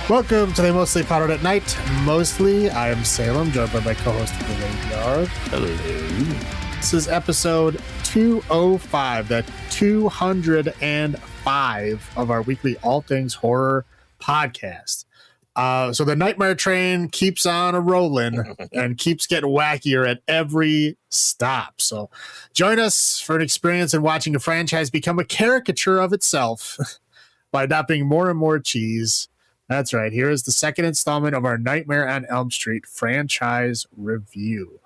Welcome to the Mostly PodOutatNight. Mostly, I am Salem, joined by my co-host of the Graveyard. Hello. This is episode 205, the 205 of our weekly All Things Horror podcast. So the Nightmare Train keeps on a rolling and keeps getting wackier at every stop. So join us for an experience in watching a franchise become a caricature of itself by adopting more and more cheese. That's right. Here is the second installment of our Nightmare on Elm Street franchise review.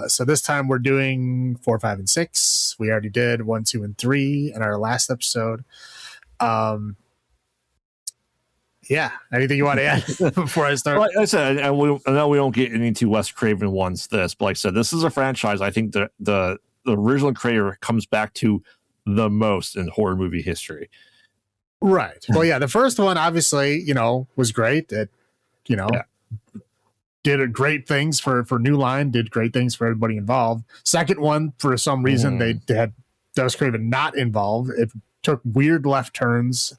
So this time we're doing 4, 5, and 6. We already did 1, 2, and 3 in our last episode. Yeah. Anything you want to add before I start? Like I said, I know we don't get into Wes Craven once this, but like I said, this is a franchise. I think the original creator comes back to the most in horror movie history. Right. Well, yeah, the first one obviously, was great. It, did great things for New Line, did great things for everybody involved. Second one, for some reason, they had Wes Craven not involved. It took weird left turns.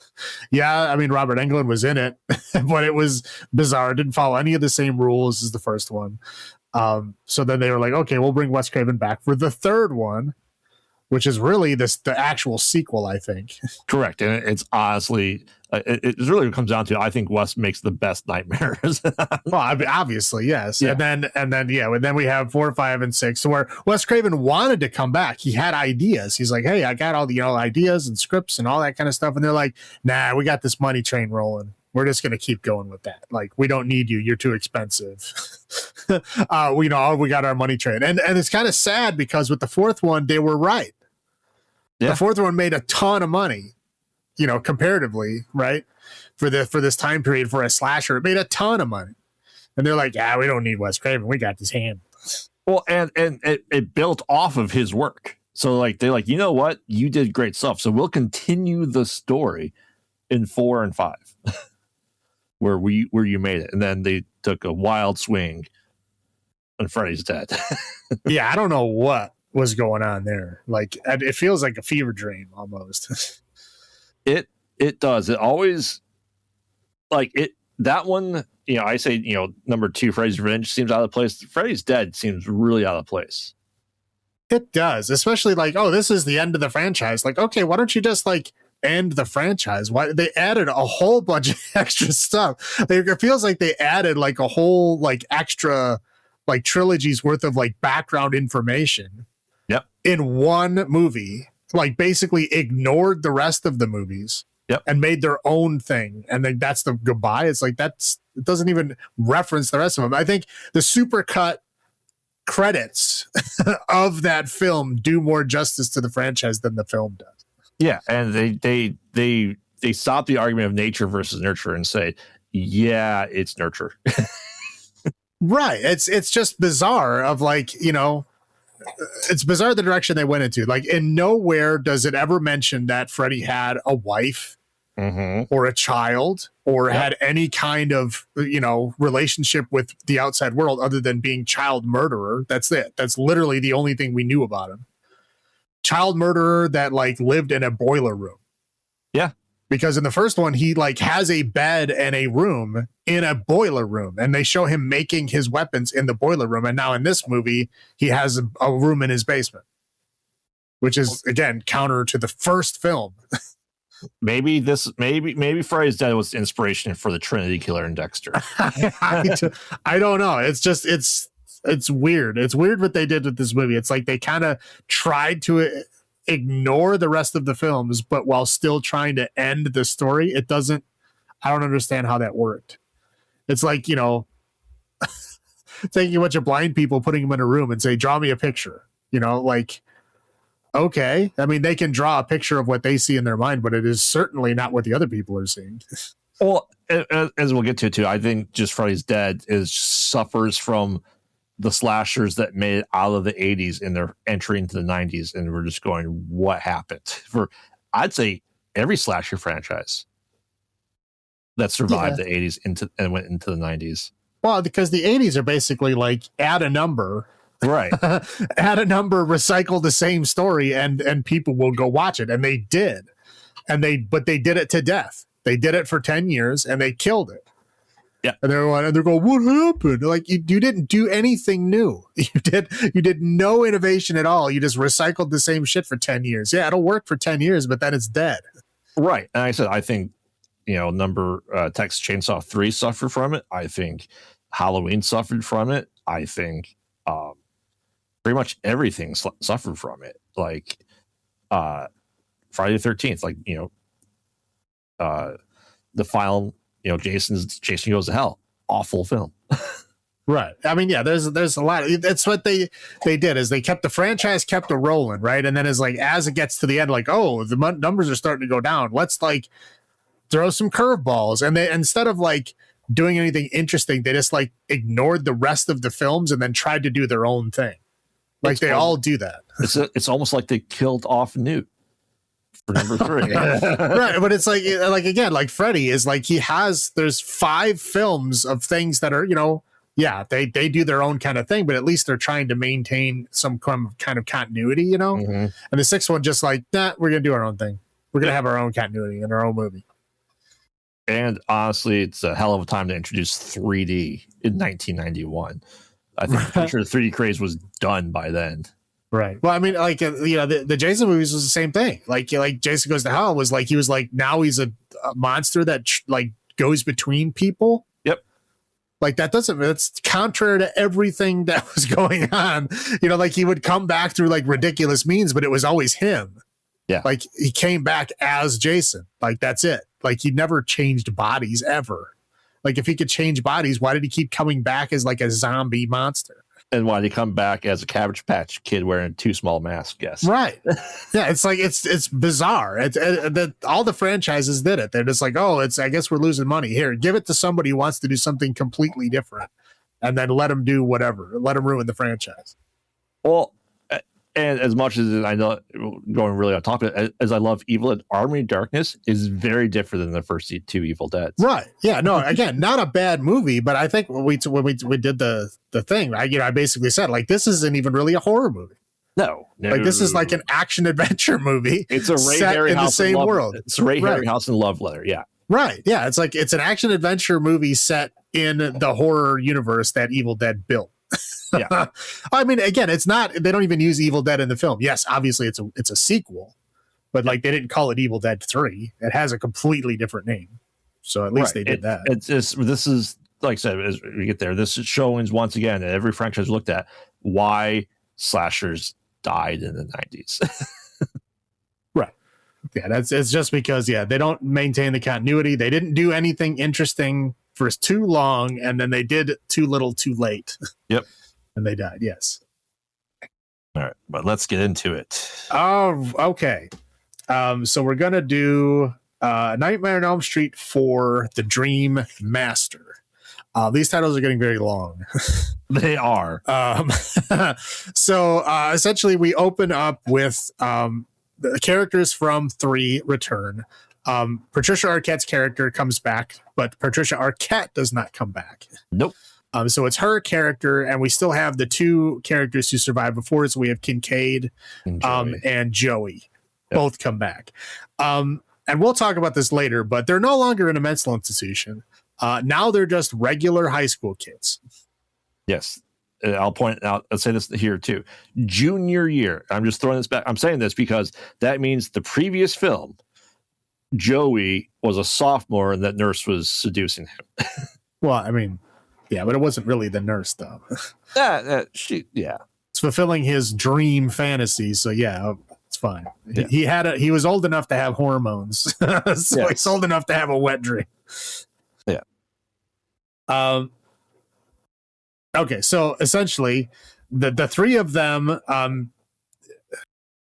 Yeah, I mean, Robert Englund was in it, but it was bizarre. It didn't follow any of the same rules as the first one. So then they were like, okay, we'll bring Wes Craven back for the third one, which is really the actual sequel, I think. Correct. And it's honestly, it really comes down to, I think Wes makes the best nightmares. Well, obviously, yes. Yeah. And then we have 4, 5, and 6, where Wes Craven wanted to come back. He had ideas. He's like, hey, I got all the ideas and scripts and all that kind of stuff. And they're like, nah, we got this money train rolling. We're just going to keep going with that. Like, we don't need you. You're too expensive. We got our money train. And it's kind of sad because with the fourth one, they were right. Yeah. The fourth one made a ton of money, comparatively, right? For this time period for a slasher, it made a ton of money. And they're like, yeah, we don't need Wes Craven. We got this hand. Well, and it built off of his work. So like they're like, you know what? You did great stuff. So we'll continue the story in 4 and 5 where you made it. And then they took a wild swing and Freddy's dead. Yeah, I don't know what was going on there. Like, it feels like a fever dream almost. It does. It always, like, that one, I say, number 2, Freddy's Revenge seems out of place. Freddy's Dead seems really out of place. It does, especially like, oh, this is the end of the franchise. Like, okay, why don't you just like end the franchise? Why they added a whole bunch of extra stuff? Like, it feels like they added like a whole like extra like trilogy's worth of like background information. Yep. In one movie, like basically ignored the rest of the movies. Yep. And made their own thing. And then that's the goodbye. It's like, it doesn't even reference the rest of them. I think the supercut credits of that film do more justice to the franchise than the film does. Yeah. And they stop the argument of nature versus nurture and say, yeah, it's nurture. Right. It's just bizarre of like, it's bizarre the direction they went into. Like, in nowhere does it ever mention that Freddy had a wife or a child or had any kind of, relationship with the outside world other than being child murderer. That's it. That's literally the only thing we knew about him. Child murderer that like lived in a boiler room. Yeah. Because in the first one, he like has a bed and a room in a boiler room, and they show him making his weapons in the boiler room. And now in this movie, he has a room in his basement, which is again counter to the first film. maybe Freddy's Dead was the inspiration for the Trinity Killer in Dexter. I don't know. It's just it's weird. It's weird what they did with this movie. It's like they kind of tried to ignore the rest of the films, but while still trying to end the story. I don't understand how that worked. It's like, taking a bunch of blind people, putting them in a room and say, draw me a picture, like, okay. I mean, they can draw a picture of what they see in their mind, but it is certainly not what the other people are seeing. Well, as we'll get to too, I think just Freddy's Dead suffers from the slashers that made it out of the 80s and their entry into the 90s, and we're just going, what happened? For I'd say every slasher franchise that survived the 80s and went into the 90s. Well, because the 80s are basically like add a number, right? Add a number, recycle the same story, and people will go watch it, and they did, but they did it to death. They did it for 10 years and they killed it. Yeah. And they're going, what happened? Like you didn't do anything new. You did no innovation at all. You just recycled the same shit for 10 years. Yeah, it'll work for 10 years, but then it's dead. Right. And like I said, I think, Texas Chainsaw 3 suffered from it. I think Halloween suffered from it. I think pretty much everything suffered from it. Like Friday the 13th, like, the final, Jason Goes to Hell. Awful film. Right. I mean, yeah, there's a lot. That's what they did is they kept the franchise kept it rolling, right? And then as it gets to the end, like, oh, the numbers are starting to go down. Let's like throw some curveballs. And they, instead of like doing anything interesting, they just like ignored the rest of the films and then tried to do their own thing. Like they all do that. It's almost like they killed off Newt for number 3. Right. But it's like again, like Freddy is like there's 5 films of things that are, yeah, they do their own kind of thing, but at least they're trying to maintain some kind of continuity, Mm-hmm. And the 6th one just like, nah, we're gonna do our own thing. We're gonna have our own continuity in our own movie. And honestly, it's a hell of a time to introduce 3D in 1991. I think I'm sure the 3D craze was done by then. Right. Well, I mean, like the Jason movies was the same thing. Like Jason Goes to Hell was like he was like now he's a monster that like goes between people. Yep. Like that's contrary to everything that was going on. Like he would come back through like ridiculous means, but it was always him. Yeah. Like he came back as Jason. Like that's it. Like he never changed bodies ever. Like if he could change bodies, why did he keep coming back as like a zombie monster? And why did he come back as a Cabbage Patch Kid wearing 2 small masks? Yes. Right. Yeah. It's like, it's bizarre. All the franchises did it. They're just like, oh, I guess we're losing money here. Give it to somebody who wants to do something completely different and then let them do whatever, let them ruin the franchise. Well, and as much as I know, going really on top of it, as I love Evil Dead, Army of Darkness is very different than the first 2 Evil Dead. Right. Yeah. No, again, not a bad movie, but I think when we did the thing, I basically said like, this isn't even really a horror movie. No. Like this is like an action adventure movie. It's a Ray set Harryhausen in the same world. It's a Ray Harryhausen love letter. Yeah. Right. Yeah. It's like, it's an action adventure movie set in the horror universe that Evil Dead built. Yeah. I mean, again, it's not, they don't even use Evil Dead in the film. Yes, obviously it's a sequel, but like they didn't call it Evil Dead 3. It has a completely different name. So at least they did that. This is, like I said, as we get there, this shows once again that every franchise looked at why slashers died in the 90s. Right. Yeah, it's just because, they don't maintain the continuity. They didn't do anything interesting for too long, and then they did too little too late. Yep. And they died, yes. All right, but let's get into it. Oh, okay. So we're going to do Nightmare on Elm Street 4, The Dream Master. These titles are getting very long. They are. So essentially we open up with the characters from 3 return. Patricia Arquette's character comes back, but Patricia Arquette does not come back. Nope. So it's her character, and we still have the 2 characters who survived before. So we have Kincaid and Joey. Both come back. And we'll talk about this later, but they're no longer in a mental institution. Now they're just regular high school kids. Yes. I'll point out, I'll say this here too. Junior year. I'm just throwing this back. I'm saying this because that means the previous film, Joey was a sophomore and that nurse was seducing him. Well, I mean, yeah, but it wasn't really the nurse though. It's fulfilling his dream fantasy. So yeah, it's fine. Yeah. He was old enough to have hormones. So he's old enough to have a wet dream. Yeah. Okay. So essentially the 3 of them,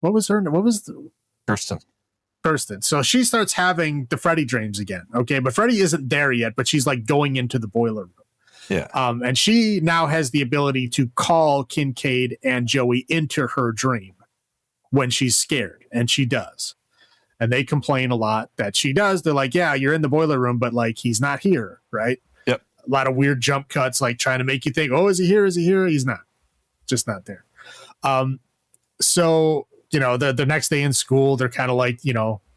what was Kirsten. So she starts having the Freddy dreams again. Okay. But Freddy isn't there yet, but she's like going into the boiler room. Yeah. And she now has the ability to call Kincaid and Joey into her dream when she's scared. And she does. And they complain a lot that she does. They're like, yeah, you're in the boiler room, but like, he's not here. Right. Yep. A lot of weird jump cuts, like trying to make you think, oh, is he here? Is he here? He's not. Just not there. So, the next day in school, they're kind of like,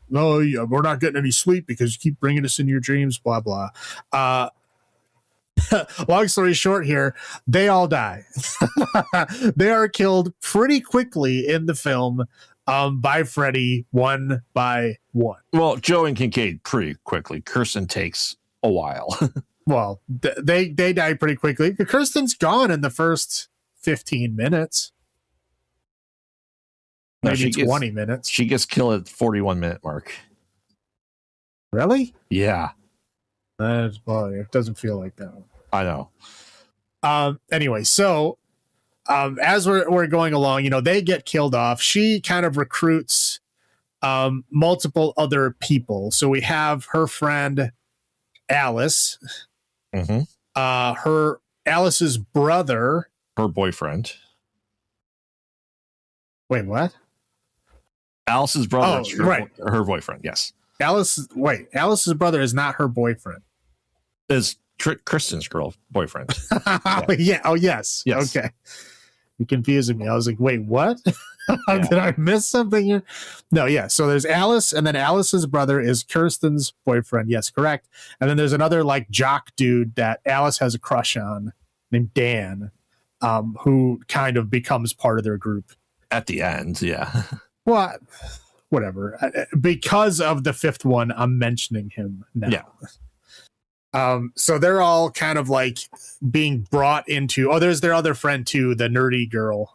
no, yeah, we're not getting any sleep because you keep bringing us in your dreams, blah, blah. Long story short here, they all die. They are killed pretty quickly in the film by Freddy, one by one. Well, Joe and Kincaid pretty quickly. Kirsten takes a while. Well, they die pretty quickly. Kirsten's gone in the first 15 minutes. Maybe 20 minutes. She gets killed at 41-minute mark. Really? Yeah. Well, it doesn't feel like that. I know. Anyway, so as we're going along, they get killed off. She kind of recruits multiple other people. So we have her friend Alice, Alice's brother, her boyfriend. Wait, what? Alice's brother, right. Her boyfriend. Yes. Alice's brother is not her boyfriend. Is Kristen's boyfriend. Yeah. Oh, yes. Okay. You're confusing me. I was like, wait, what? Did I miss something here? No, yeah. So there's Alice, and then Alice's brother is Kirsten's boyfriend. Yes, correct. And then there's another like jock dude that Alice has a crush on named Dan, who kind of becomes part of their group. At the end, yeah. Well, whatever. Because of the fifth one, I'm mentioning him now. Yeah. So they're all kind of like being brought into. Oh, there's their other friend too, the nerdy girl,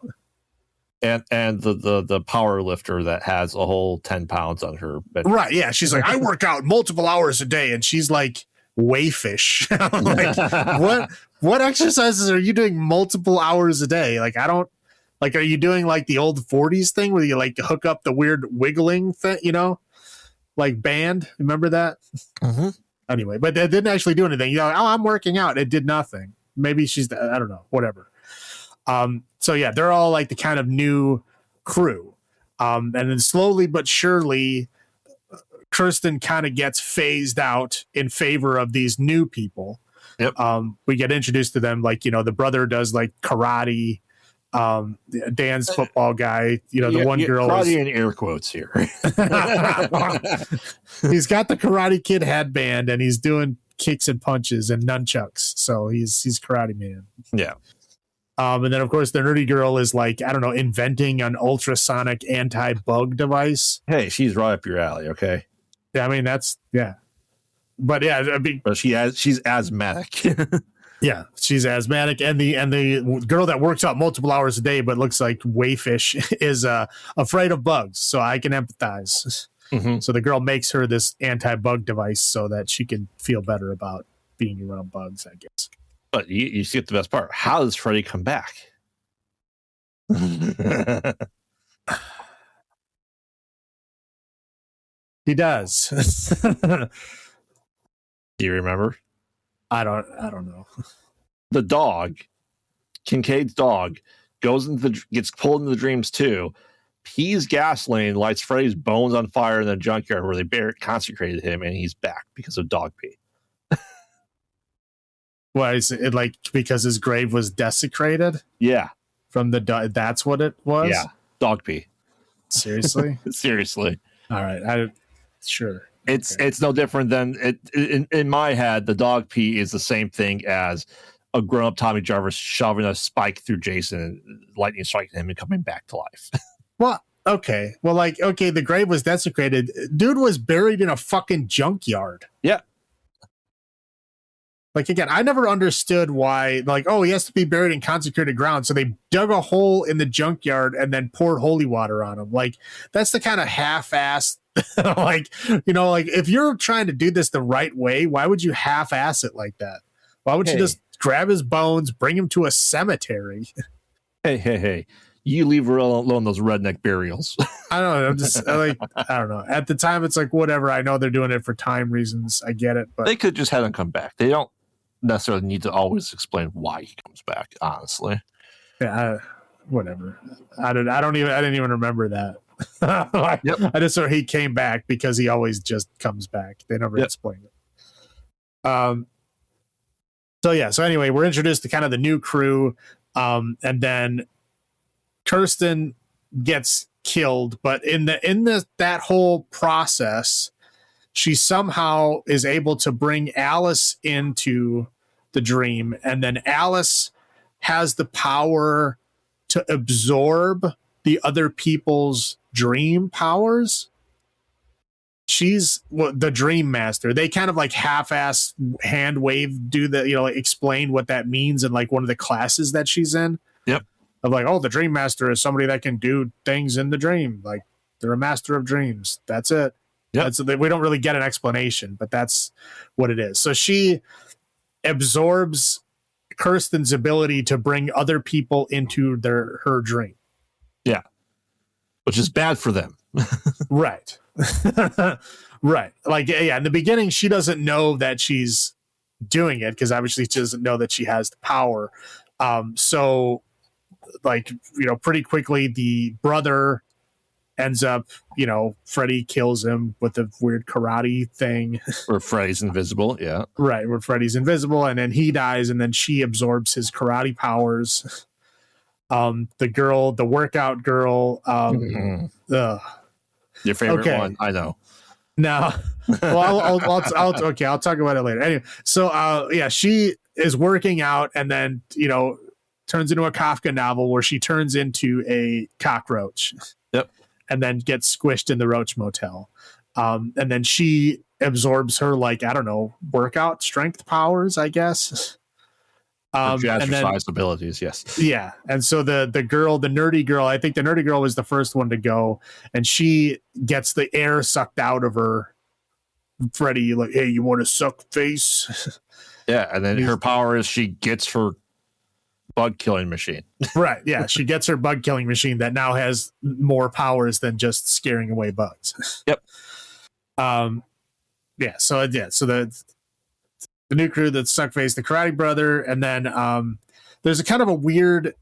and the power lifter that has a whole 10 pounds on her bed. Right? Yeah, she's like, I work out multiple hours a day, and she's like wayfish. I'm like, what exercises are you doing multiple hours a day? Like, I don't like. Are you doing like the old 40s thing where you like hook up the weird wiggling thing? Like band. Remember that? Mm-hmm. Anyway, but it didn't actually do anything. I'm working out. It did nothing. Maybe I don't know, whatever. So yeah, they're all like the kind of new crew. And then slowly but surely, Kirsten kind of gets phased out in favor of these new people. Yep. We get introduced to them. Like, the brother does like karate. Dan's football guy, the one girl karate in air quotes here. He's got the Karate Kid headband and he's doing kicks and punches and nunchucks, so he's Karate Man. Yeah. And then of course the nerdy girl is like, I don't know, inventing an ultrasonic anti-bug device. Hey, she's right up your alley. Okay. Yeah, I mean but yeah, but she's asthmatic. Yeah, she's asthmatic, and the girl that works out multiple hours a day but looks like wayfish is afraid of bugs. So I can empathize. Mm-hmm. So the girl makes her this anti-bug device so that she can feel better about being around bugs, I guess. But you see the best part. How does Freddy come back? He does. Do you remember? I don't know. The dog, Kincaid's dog, gets pulled into the dreams too. Pees gasoline, lights Freddy's bones on fire in the junkyard where they consecrated him, and he's back because of dog pee. Why is it like because his grave was desecrated? Yeah, from the that's what it was. Yeah, dog pee. Seriously, seriously. All right, sure. It's no different than in my head. The dog pee is the same thing as a grown-up Tommy Jarvis shoving a spike through Jason and lightning striking him and coming back to life. Well, okay. Well, the grave was desecrated. Dude was buried in a fucking junkyard. Yeah. Like, again, I never understood why, he has to be buried in consecrated ground. So they dug a hole in the junkyard and then poured holy water on him. Like, that's the kind of half-assed, if you're trying to do this the right way, why would you half-ass it like that? Why would you just grab his bones, bring him to a cemetery? Hey. You leave alone those redneck burials. I don't know. I'm just I don't know. At the time, it's like, whatever. I know they're doing it for time reasons. I get it. But they could just have him come back. They don't necessarily need to always explain why he comes back, honestly. Yeah, whatever. I didn't even remember that. Yep. I just saw he came back because he always just comes back. They never explain it. So anyway, we're introduced to kind of the new crew, and then Kirsten gets killed, but in that whole process, she somehow is able to bring Alice into the dream, and then Alice has the power to absorb the other people's dream powers. She's the dream master. They kind of like half-ass hand wave do the, like explain what that means in like one of the classes that she's in. Yep. Of like, oh, the dream master is somebody that can do things in the dream. Like they're a master of dreams. That's it. Yeah. We don't really get an explanation, but that's what it is. So she absorbs Kirsten's ability to bring other people into her dream. Yeah. Which is bad for them. Right. Right. Like, yeah, in the beginning, she doesn't know that she's doing it because obviously she doesn't know that she has the power. So, like, pretty quickly, the brother ends up, Freddy kills him with the weird karate thing. Where Freddy's invisible, yeah. Right, where Freddy's invisible, and then he dies, and then she absorbs his karate powers. The workout girl, your favorite one, I know. No, well, I'll talk about it later. Anyway, so she is working out, and then turns into a Kafka novel where she turns into a cockroach. Yep. And then gets squished in the roach motel. And then she absorbs her, workout strength powers, I guess. Jazzercise abilities, yes. Yeah. And so the nerdy girl, I think the nerdy girl was the first one to go, and she gets the air sucked out of her. Freddy, like, hey, you want to suck face? Yeah, and then her power is she gets her bug killing machine. Right. Yeah. She gets her bug killing machine that now has more powers than just scaring away bugs. Yep. So the new crew, that's Suckface, the Karate Brother, and then there's a kind of a weird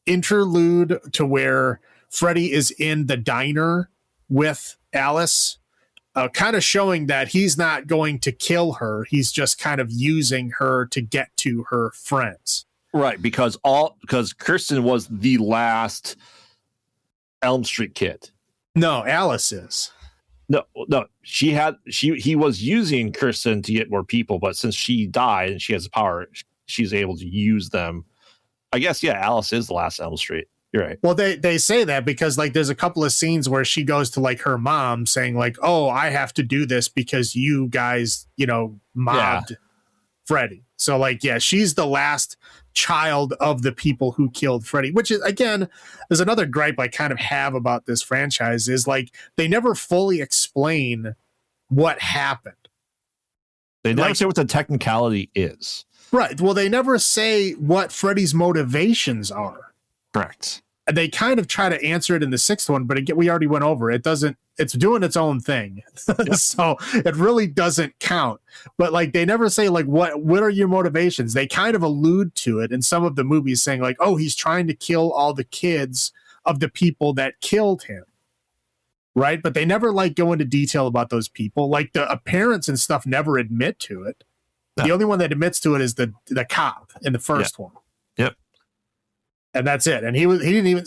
interlude to where Freddy is in the diner with Alice, kind of showing that he's not going to kill her. He's just kind of using her to get to her friends. Right, because Kirsten was the last Elm Street kid. No, Alice is. No, he was using Kirsten to get more people, but since she died and she has the power, she's able to use them. I guess, yeah, Alice is the last Elm Street. You're right. Well, they say that because like there's a couple of scenes where she goes to like her mom saying like, "Oh, I have to do this because you guys, mobbed Freddy." So like, yeah, she's the last child of the people who killed Freddy, which is, again, there's another gripe I kind of have about this franchise is like they never fully explain what happened. They never say what the technicality is. Right. Well, they never say what Freddy's motivations are. Correct. They kind of try to answer it in the sixth one, but again, we already went over it. It's doing its own thing. Yep. So it really doesn't count. But like they never say like what are your motivations? They kind of allude to it in some of the movies saying like, oh, he's trying to kill all the kids of the people that killed him. Right? But they never like go into detail about those people. Like the parents and stuff never admit to it. No. The only one that admits to it is the cop in the first one. Yep. And that's it. And he didn't even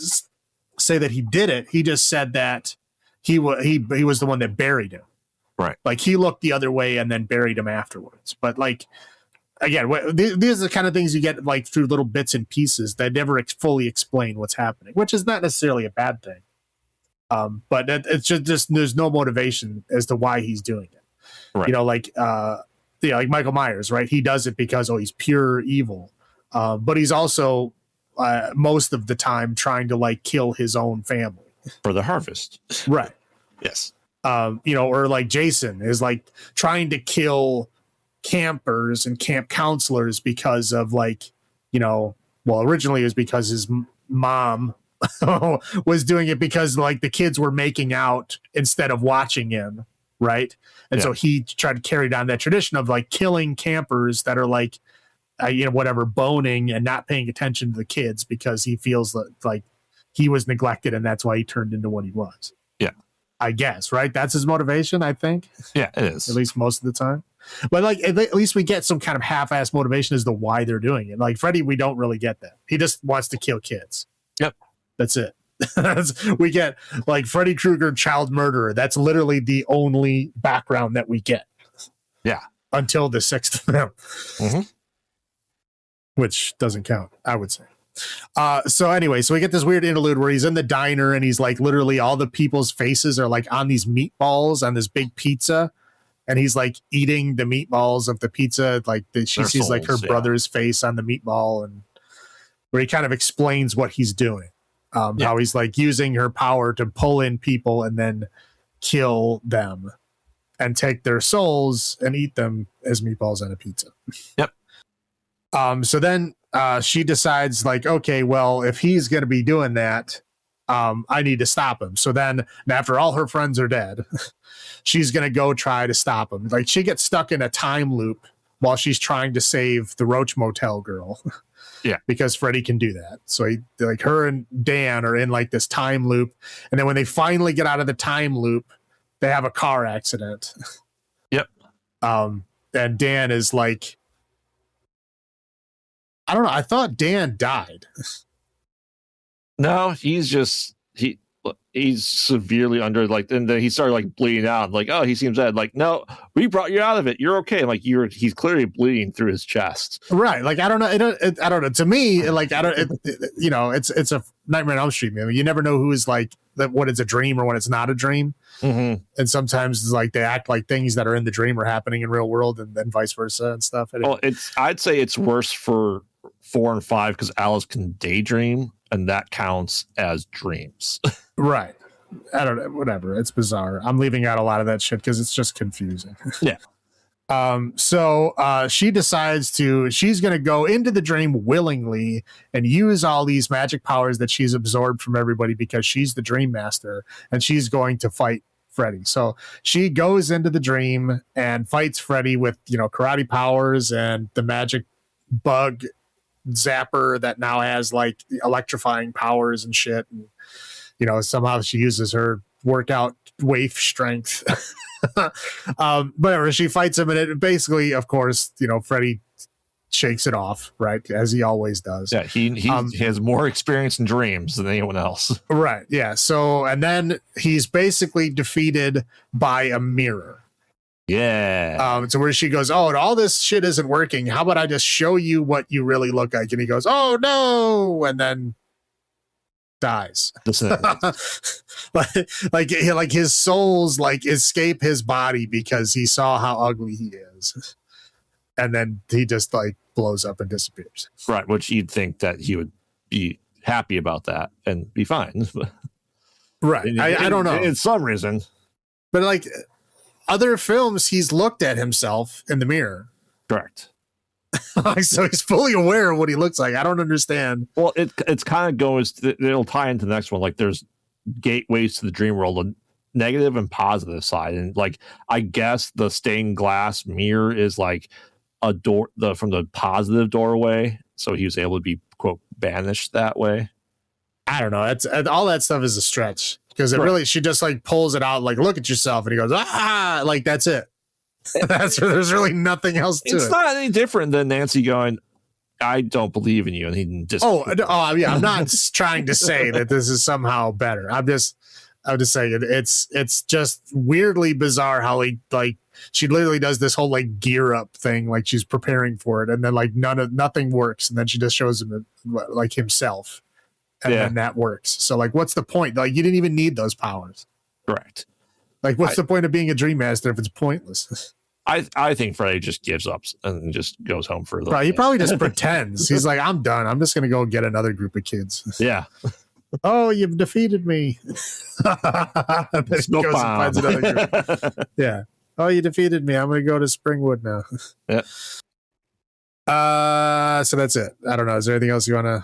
say that he did it. He just said that he was the one that buried him. Right. Like he looked the other way and then buried him afterwards. But like, again, these are the kind of things you get like through little bits and pieces that never fully explain what's happening, which is not necessarily a bad thing. But it's just there's no motivation as to why he's doing it. Right. Like Michael Myers, right? He does it because he's pure evil. But he's also most of the time trying to like kill his own family for the harvest. Right. Yes. Or like Jason is like trying to kill campers and camp counselors because of like, originally it was because his mom was doing it because like the kids were making out instead of watching him. Right. And so he tried to carry down that tradition of like killing campers that are like, boning and not paying attention to the kids because he feels like he was neglected and that's why he turned into what he was. Yeah. I guess, right? That's his motivation, I think. Yeah, it is. At least most of the time. But like at least we get some kind of half-ass motivation as to why they're doing it. Like Freddy, we don't really get that. He just wants to kill kids. Yep. That's it. We get like Freddy Krueger, child murderer. That's literally the only background that we get. Yeah. Until the sixth film, Mm-hmm. which doesn't count, I would say. So anyway, so we get this weird interlude where he's in the diner and he's like literally all the people's faces are like on these meatballs on this big pizza. And he's like eating the meatballs of the pizza. Like she sees like her brother's face on the meatball, and where he kind of explains what he's doing. How he's like using her power to pull in people and then kill them and take their souls and eat them as meatballs on a pizza. Yep. So then she decides like, okay, well, if he's going to be doing that, I need to stop him. So then after all her friends are dead, she's going to go try to stop him. Like she gets stuck in a time loop while she's trying to save the Roach Motel girl. Yeah. Because Freddy can do that. So like her and Dan are in like this time loop. And then when they finally get out of the time loop, they have a car accident. Yep. And Dan is like, I don't know. I thought Dan died. No, he's severely under, like, and then he started like bleeding out. Like, oh, he seems dead. Like, no, we brought you out of it. You're okay. Like he's clearly bleeding through his chest. Right. Like, I don't know. I don't know. To me, like, it's a Nightmare on Elm Street movie. You never know who is like what is a dream or when it's not a dream. Mm-hmm. And sometimes it's like they act like things that are in the dream are happening in real world, and then vice versa and stuff. Well, I'd say it's worse for 4 and 5 because Alice can daydream, and that counts as dreams. Right. I don't know. Whatever. It's bizarre. I'm leaving out a lot of that shit because it's just confusing. Yeah. So she decides she's going to go into the dream willingly and use all these magic powers that she's absorbed from everybody because she's the dream master, and she's going to fight Freddy. So she goes into the dream and fights Freddy with, karate powers and the magic bug zapper that now has like electrifying powers and shit. And, somehow she uses her workout waif strength. Whatever, she fights him, and it basically, of course, Freddy shakes it off, right, as he always does. Yeah, he has more experience in dreams than anyone else. Right. Yeah. So, and then he's basically defeated by a mirror. Yeah. So where she goes, oh, all this shit isn't working. How about I just show you what you really look like? And he goes, oh no, and then dies. like his souls like escape his body because he saw how ugly he is, and then he just like blows up and disappears. Right, which you'd think that he would be happy about that and be fine. Right. I don't know. In some reason. But like other films, he's looked at himself in the mirror. Correct. So he's fully aware of what he looks like. I don't understand. Well, it's kind of goes. It'll tie into the next one. Like there's gateways to the dream world, the negative and positive side, and like I guess the stained glass mirror is like a door from the positive doorway. So he was able to be quote banished that way. I don't know. It's all that stuff is a stretch because really she just like pulls it out like look at yourself, and he goes like that's it. There's really nothing else to it. It's not any different than Nancy going, I don't believe in you, and he just yeah. I'm not trying to say that this is somehow better. I'm just saying it's just weirdly bizarre how she literally does this whole like gear up thing, like she's preparing for it, and then like nothing works, and then she just shows him like himself, and then that works. So like, what's the point? Like, you didn't even need those powers. Correct. Like, what's the point of being a dream master if it's pointless? I think Freddy just gives up and just goes home for he probably just pretends. He's like, I'm done. I'm just going to go get another group of kids. Yeah. Oh, you've defeated me. And then he goes and finds another group. Yeah. Oh, you defeated me. I'm going to go to Springwood now. Yeah. So that's it. I don't know. Is there anything else you want to?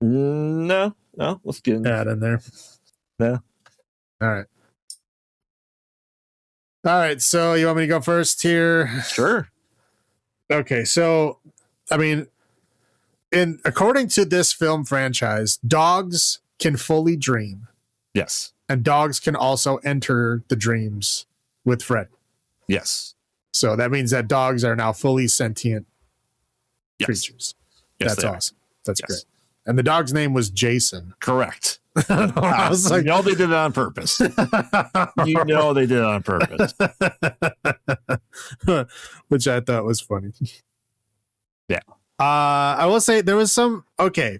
No. Let's get add in there. No. All right. So you want me to go first here? Sure. Okay. So, I mean, according to this film franchise, dogs can fully dream. Yes. And dogs can also enter the dreams with Fred. Yes. So that means that dogs are now fully sentient creatures. Yes, that's awesome. That's great. and the dog's name was Jason. Correct. I was like, they did it on purpose. They did it on purpose. Which I thought was funny. Yeah. I will say there was some, okay,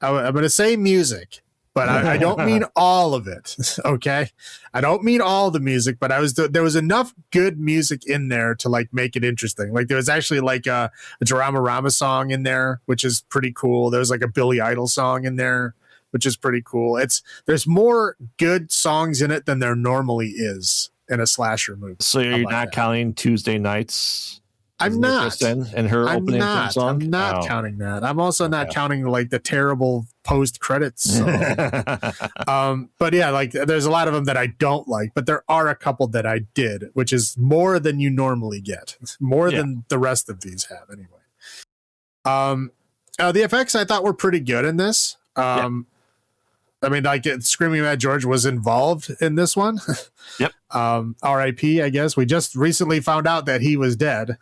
I'm going to say music, but I don't mean all of it. Okay. I don't mean all the music, but there was enough good music in there to like make it interesting. Like there was actually like a Jarama Rama song in there, which is pretty cool. There was like a Billy Idol song in there, which is pretty cool. There's more good songs in it than there normally is in a slasher movie. So you're not counting Tuesday Nights? I'm not. And her opening song? I'm not counting that. I'm also not counting like the terrible post credits song. But yeah, like there's a lot of them that I don't like, but there are a couple that I did, which is more than you normally get, more than the rest of these have anyway. The effects I thought were pretty good in this. I mean, like Screaming Mad George was involved in this one. Yep. R.I.P. I guess we just recently found out that he was dead.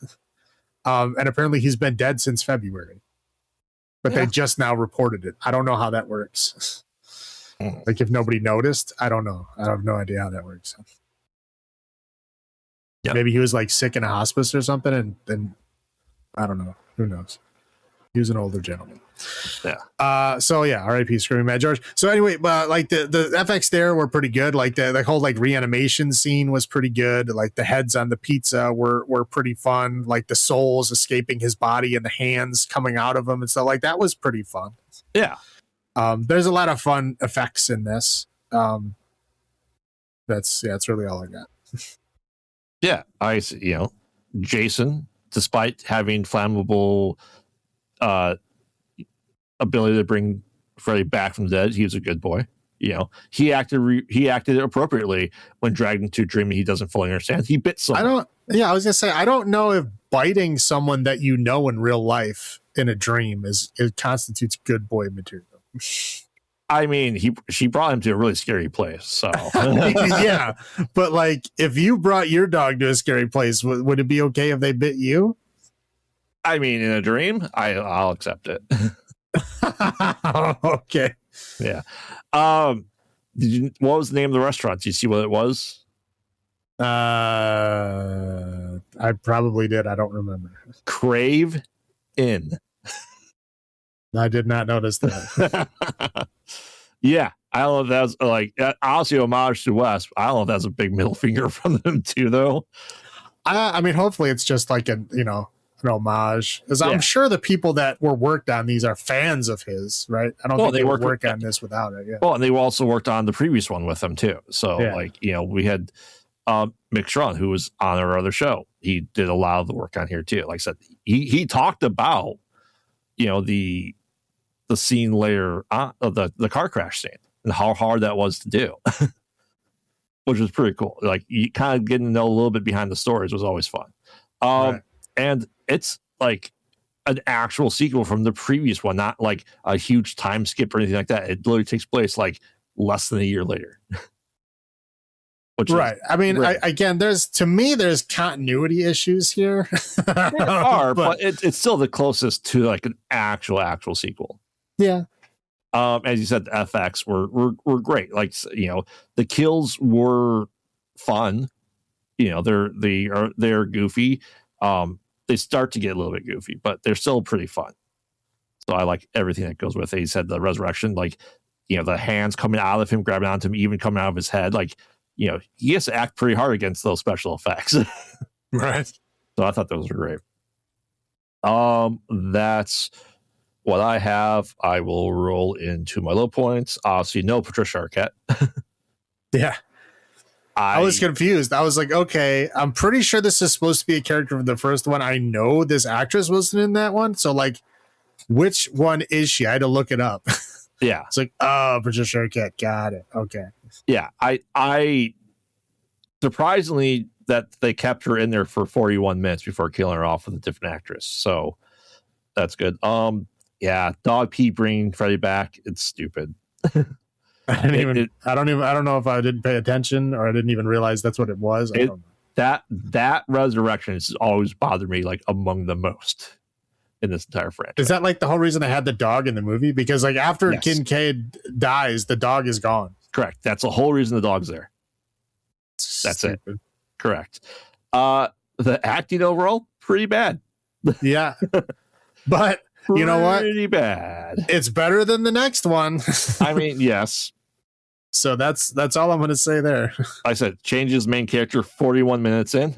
And apparently he's been dead since February, but they just now reported it. I don't know how that works. Like if nobody noticed, I don't know. I have no idea how that works. Yep. Maybe he was like sick in a hospice or something. And then I don't know. Who knows? He was an older gentleman. Yeah. So yeah, R.I.P. Screaming Mad George. So anyway, like the FX there were pretty good. Like the whole like reanimation scene was pretty good. Like the heads on the pizza were pretty fun. Like the souls escaping his body and the hands coming out of him and stuff like that was pretty fun. Yeah. There's a lot of fun effects in this. That's really all I got. Yeah, Jason, despite having flammable ability to bring Freddy back from the dead, he was a good boy. He acted appropriately when dragged into a dream he doesn't fully understand. He bit someone. I was gonna say, I don't know if biting someone that you know in real life in a dream it constitutes good boy material. I mean, she brought him to a really scary place. So yeah, but like if you brought your dog to a scary place, would it be okay if they bit you? I mean, in a dream, I'll accept it. Okay. Yeah. What was the name of the restaurant? Do you see what it was? I probably did. I don't remember. Crave Inn. I did not notice that. Yeah. I don't know if that's like honestly homage to Wes. I don't know if that's a big middle finger from them too, though. I mean, hopefully it's just like an homage, because I'm sure the people that were worked on these are fans of his, right? I don't think they would work on this without it. Yeah. Well, and they also worked on the previous one with him too. So we had Mick Strawn, who was on our other show. He did a lot of the work on here too. Like I said, he talked about the scene later of the car crash scene and how hard that was to do, which was pretty cool. Like you kind of getting to know a little bit behind the stories was always fun. Right. And it's like an actual sequel from the previous one, not like a huge time skip or anything like that. It literally takes place like less than a year later. Right. I mean, again, there's continuity issues here. There are, but it's still the closest to like an actual sequel. Yeah. As you said, the FX were great. Like the kills were fun. They're goofy. They start to get a little bit goofy, but they're still pretty fun. So I like everything that goes with it. He said the resurrection, like, the hands coming out of him, grabbing onto him, even coming out of his head. Like, he has to act pretty hard against those special effects. Right. So I thought those were great. That's what I have. I will roll into my low points. Obviously, no Patricia Arquette. Yeah. I was confused. I was like, okay, I'm pretty sure this is supposed to be a character from the first one. I know this actress wasn't in that one. So, like, which one is she? I had to look it up. Yeah. It's like, oh, Patricia Arquette. Got it. Okay. Yeah. I surprisingly that they kept her in there for 41 minutes before killing her off with a different actress. So that's good. Yeah. Dog pee bringing Freddy back. It's stupid. I don't know if I didn't pay attention or I didn't even realize that's what it was. I don't know. That resurrection has always bothered me like among the most. in this entire franchise. Is that like the whole reason they had the dog in the movie? Because like after Yes. Kincaid dies, the dog is gone. Correct. That's the whole reason the dog's there. That's it. Correct. The acting overall, pretty bad. Yeah. But you know what? Pretty bad. It's better than the next one. I mean, yes. So that's all I'm going to say there. I said changes main character 41 minutes in.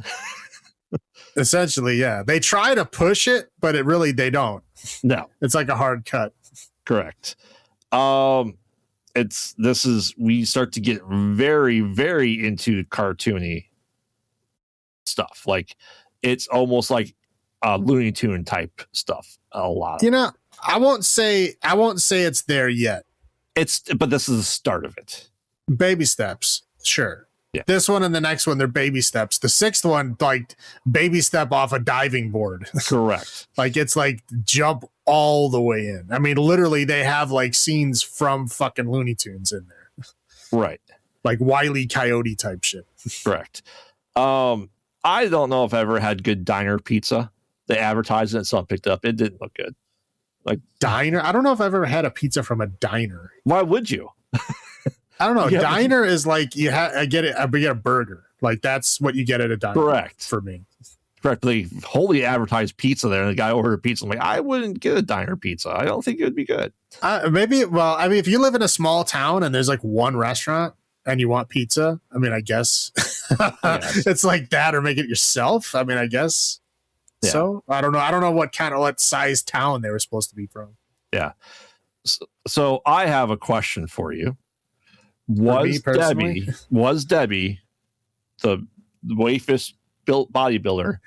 Essentially, yeah. They try to push it, but they don't. No. It's like a hard cut. Correct. We start to get very, very into cartoony stuff. Like it's almost like Looney Tune type stuff. A lot. You know, I won't say it's there yet. But this is the start of it. Baby steps, sure. Yeah. This one and the next one, they're baby steps. The sixth one, like baby step off a diving board. Correct. Like it's like jump all the way in. I mean, literally, they have like scenes from fucking Looney Tunes in there. Right. Like Wile E. Coyote type shit. Correct. I don't know if I ever had good diner pizza. They advertised it, so I picked it up. It didn't look good. Like diner? I don't know if I've ever had a pizza from a diner. Why would you? I don't know. Yeah. Diner is like I get a burger. Like that's what you get at a diner. Correct. For me. Correct. They wholly advertised pizza there, and the guy ordered pizza. I'm like, I wouldn't get a diner pizza. I don't think it would be good. Maybe. Well, I mean, if you live in a small town and there's like one restaurant and you want pizza, I mean, I guess it's like that, or make it yourself. I mean, I guess. Yeah. So I don't know what size town they were supposed to be from. Yeah. So I have a question for you. Was Debbie the Wayfish built bodybuilder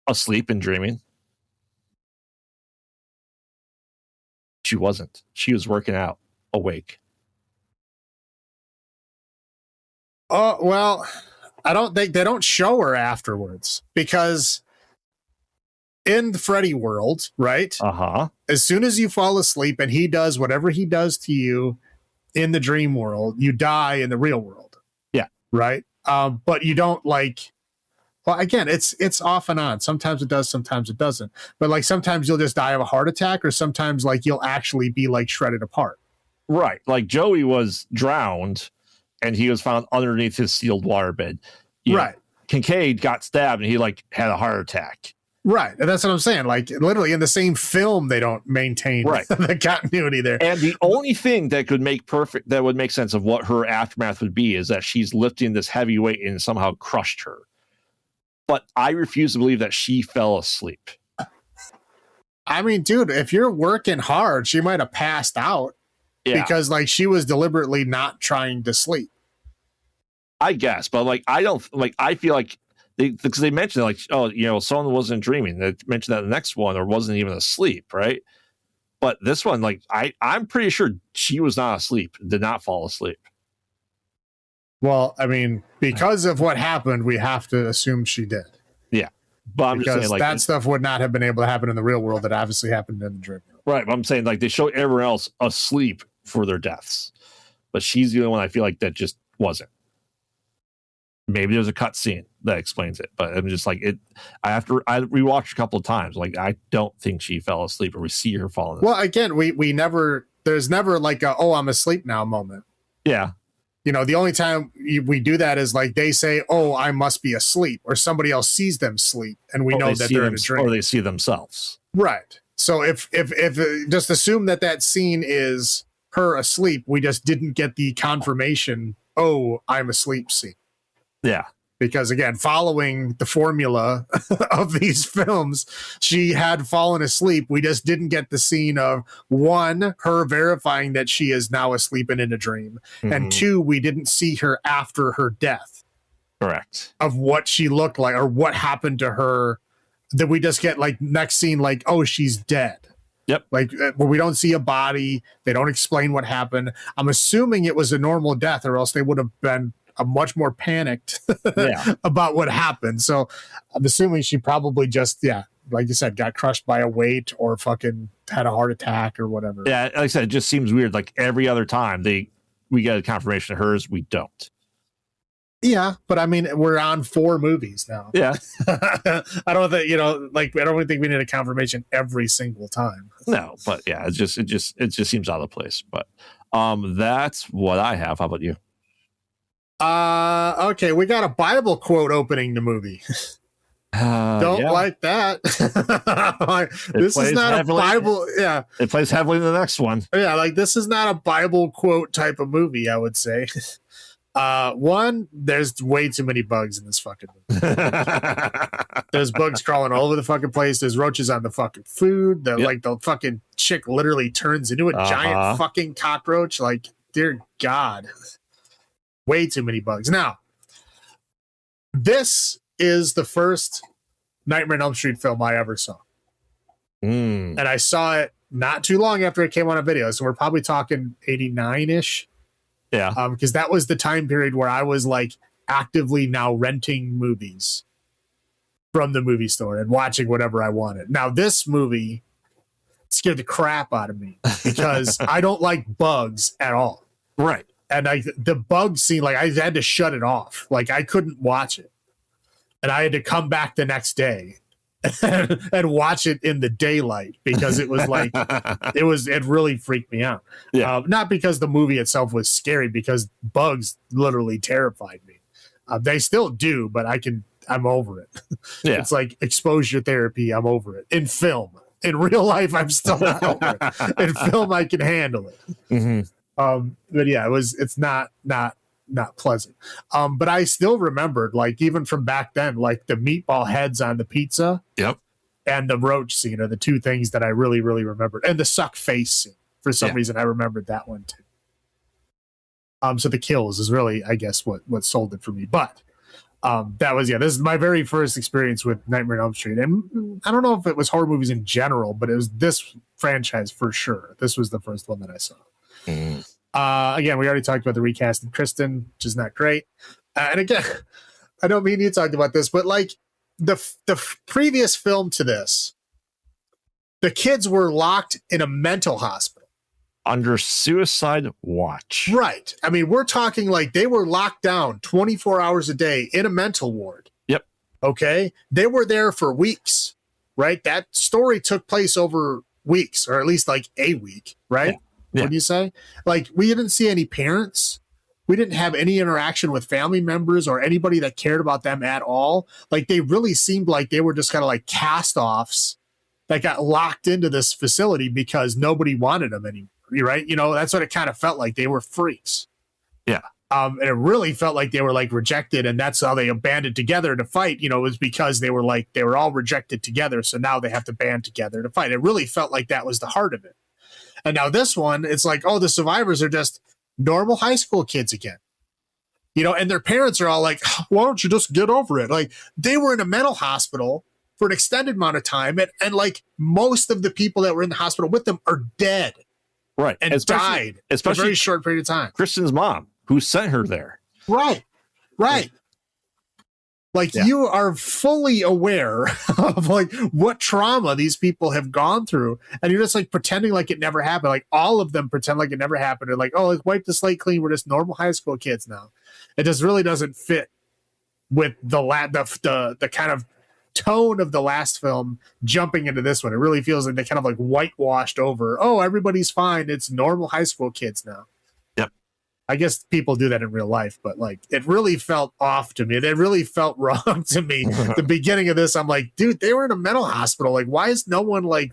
asleep and dreaming? She wasn't. She was working out awake. Oh, well, I don't think they don't show her afterwards, because in the Freddy world, right? As soon as you fall asleep and he does whatever he does to you in the dream world, you die in the real world. Yeah. Right. But you don't like, well, again, it's off and on. Sometimes it does, sometimes it doesn't. But like sometimes you'll just die of a heart attack, or sometimes like you'll actually be like shredded apart. Right. Like Joey was drowned and he was found underneath his sealed waterbed. Right. Kincaid got stabbed and he like had a heart attack. Right. And that's what I'm saying. Like literally in the same film, they don't maintain the continuity there. And the only thing that would make sense of what her aftermath would be is that she's lifting this heavy weight and somehow crushed her. But I refuse to believe that she fell asleep. I mean, dude, if you're working hard, she might have passed out because like she was deliberately not trying to sleep. I guess, but like I feel like because they mentioned like, oh, you know, someone wasn't dreaming. They mentioned that the next one, or wasn't even asleep, right? But this one, like I'm pretty sure she was not asleep, did not fall asleep. Well, I mean, because of what happened, we have to assume she did. Yeah, but I'm just saying, like, that stuff would not have been able to happen in the real world. That obviously happened in the dream world. Right, but I'm saying like they show everyone else asleep for their deaths, but she's the only one I feel like that just wasn't. Maybe there's a cut scene that explains it, but I'm just like it. I rewatched a couple of times. Like I don't think she fell asleep, or we see her falling asleep. Well, again, we never. There's never like a I'm asleep now moment. Yeah. You know, the only time we do that is like they say, "Oh, I must be asleep," or somebody else sees them sleep, and we know that they're in a dream, or they see themselves. Right. So if just assume that scene is her asleep, we just didn't get the confirmation. Oh, I'm asleep scene. Yeah. Because again, following the formula of these films, she had fallen asleep. We just didn't get the scene of one, her verifying that she is now asleep and in a dream. Mm-hmm. And two, we didn't see her after her death. Correct. Of what she looked like or what happened to her. That we just get like next scene, like, oh, she's dead. Yep. Like where we don't see a body. They don't explain what happened. I'm assuming it was a normal death, or else they would have been much more panicked about what happened. So I'm assuming she probably just, like you said, got crushed by a weight or fucking had a heart attack or whatever. Yeah, like I said, it just seems weird. Like every other time we get a confirmation of hers, we don't. Yeah, but I mean, we're on 4 movies now. Yeah. I don't think, you know, like, I don't think we need a confirmation every single time. No, but yeah, it just seems out of place. But that's what I have. How about you? Okay, we got a Bible quote opening the movie. Don't like that. Like, this is not a Bible. Yeah, it plays heavily in the next one. Yeah, like, this is not a Bible quote type of movie, I would say. One, there's way too many bugs in this fucking movie. There's bugs crawling all over the fucking place. There's roaches on the fucking food. Like, the fucking chick literally turns into a giant fucking cockroach. Like, dear God, way too many bugs. Now, this is the first Nightmare on Elm Street film I ever saw. And I saw it not too long after it came on a video. So we're probably talking 89-ish. Yeah. Because that was the time period where I was like actively now renting movies from the movie store and watching whatever I wanted. Now, this movie scared the crap out of me because I don't like bugs at all. Right. And the bug scene, like, I had to shut it off. Like, I couldn't watch it. And I had to come back the next day and watch it in the daylight because it was like, it really freaked me out. Yeah. Not because the movie itself was scary, because bugs literally terrified me. They still do, but I'm over it. Yeah. It's like exposure therapy. I'm over it. In film, in real life, I'm still not over it. In film, I can handle it. Mm-hmm. But yeah, it's not pleasant. But I still remembered, like, even from back then, like, the meatball heads on the pizza. Yep. And the roach scene are the two things that I really, really remembered. And the suck face scene. For some reason, I remembered that one too. So the kills is really, I guess, what sold it for me. But this is my very first experience with Nightmare on Elm Street. And I don't know if it was horror movies in general, but it was this franchise for sure. This was the first one that I saw. Again, we already talked about the recasting Kristen, which is not great. And again, I don't mean you talked about this, but like the previous film to this, the kids were locked in a mental hospital under suicide watch. Right. I mean, we're talking like they were locked down 24 hours a day in a mental ward. Yep. Okay. They were there for weeks, right? That story took place over weeks, or at least like a week, right? Yeah. What do you say? Like, we didn't see any parents. We didn't have any interaction with family members or anybody that cared about them at all. Like, they really seemed like they were just kind of like cast-offs that got locked into this facility because nobody wanted them anymore, right? You know, that's what it kind of felt like. They were freaks. Yeah. And it really felt like they were like rejected, and that's how they banded together to fight. You know, it was because they were all rejected together, so now they have to band together to fight. It really felt like that was the heart of it. And now this one, it's like, oh, the survivors are just normal high school kids again. You know, and their parents are all like, why don't you just get over it? Like, they were in a mental hospital for an extended amount of time, and like most of the people that were in the hospital with them are dead. Right. And died in a very short period of time. Kristen's mom, who sent her there. Right. Like, you are fully aware of like what trauma these people have gone through, and you're just like pretending like it never happened. Like, all of them pretend like it never happened. And like, oh, let's wipe the slate clean. We're just normal high school kids now. It just really doesn't fit with the kind of tone of the last film jumping into this one. It really feels like they kind of like whitewashed over, oh, everybody's fine. It's normal high school kids now. I guess people do that in real life, but like, it really felt off to me. It really felt wrong to me. The beginning of this, I'm like, dude, they were in a mental hospital. Like, why is no one like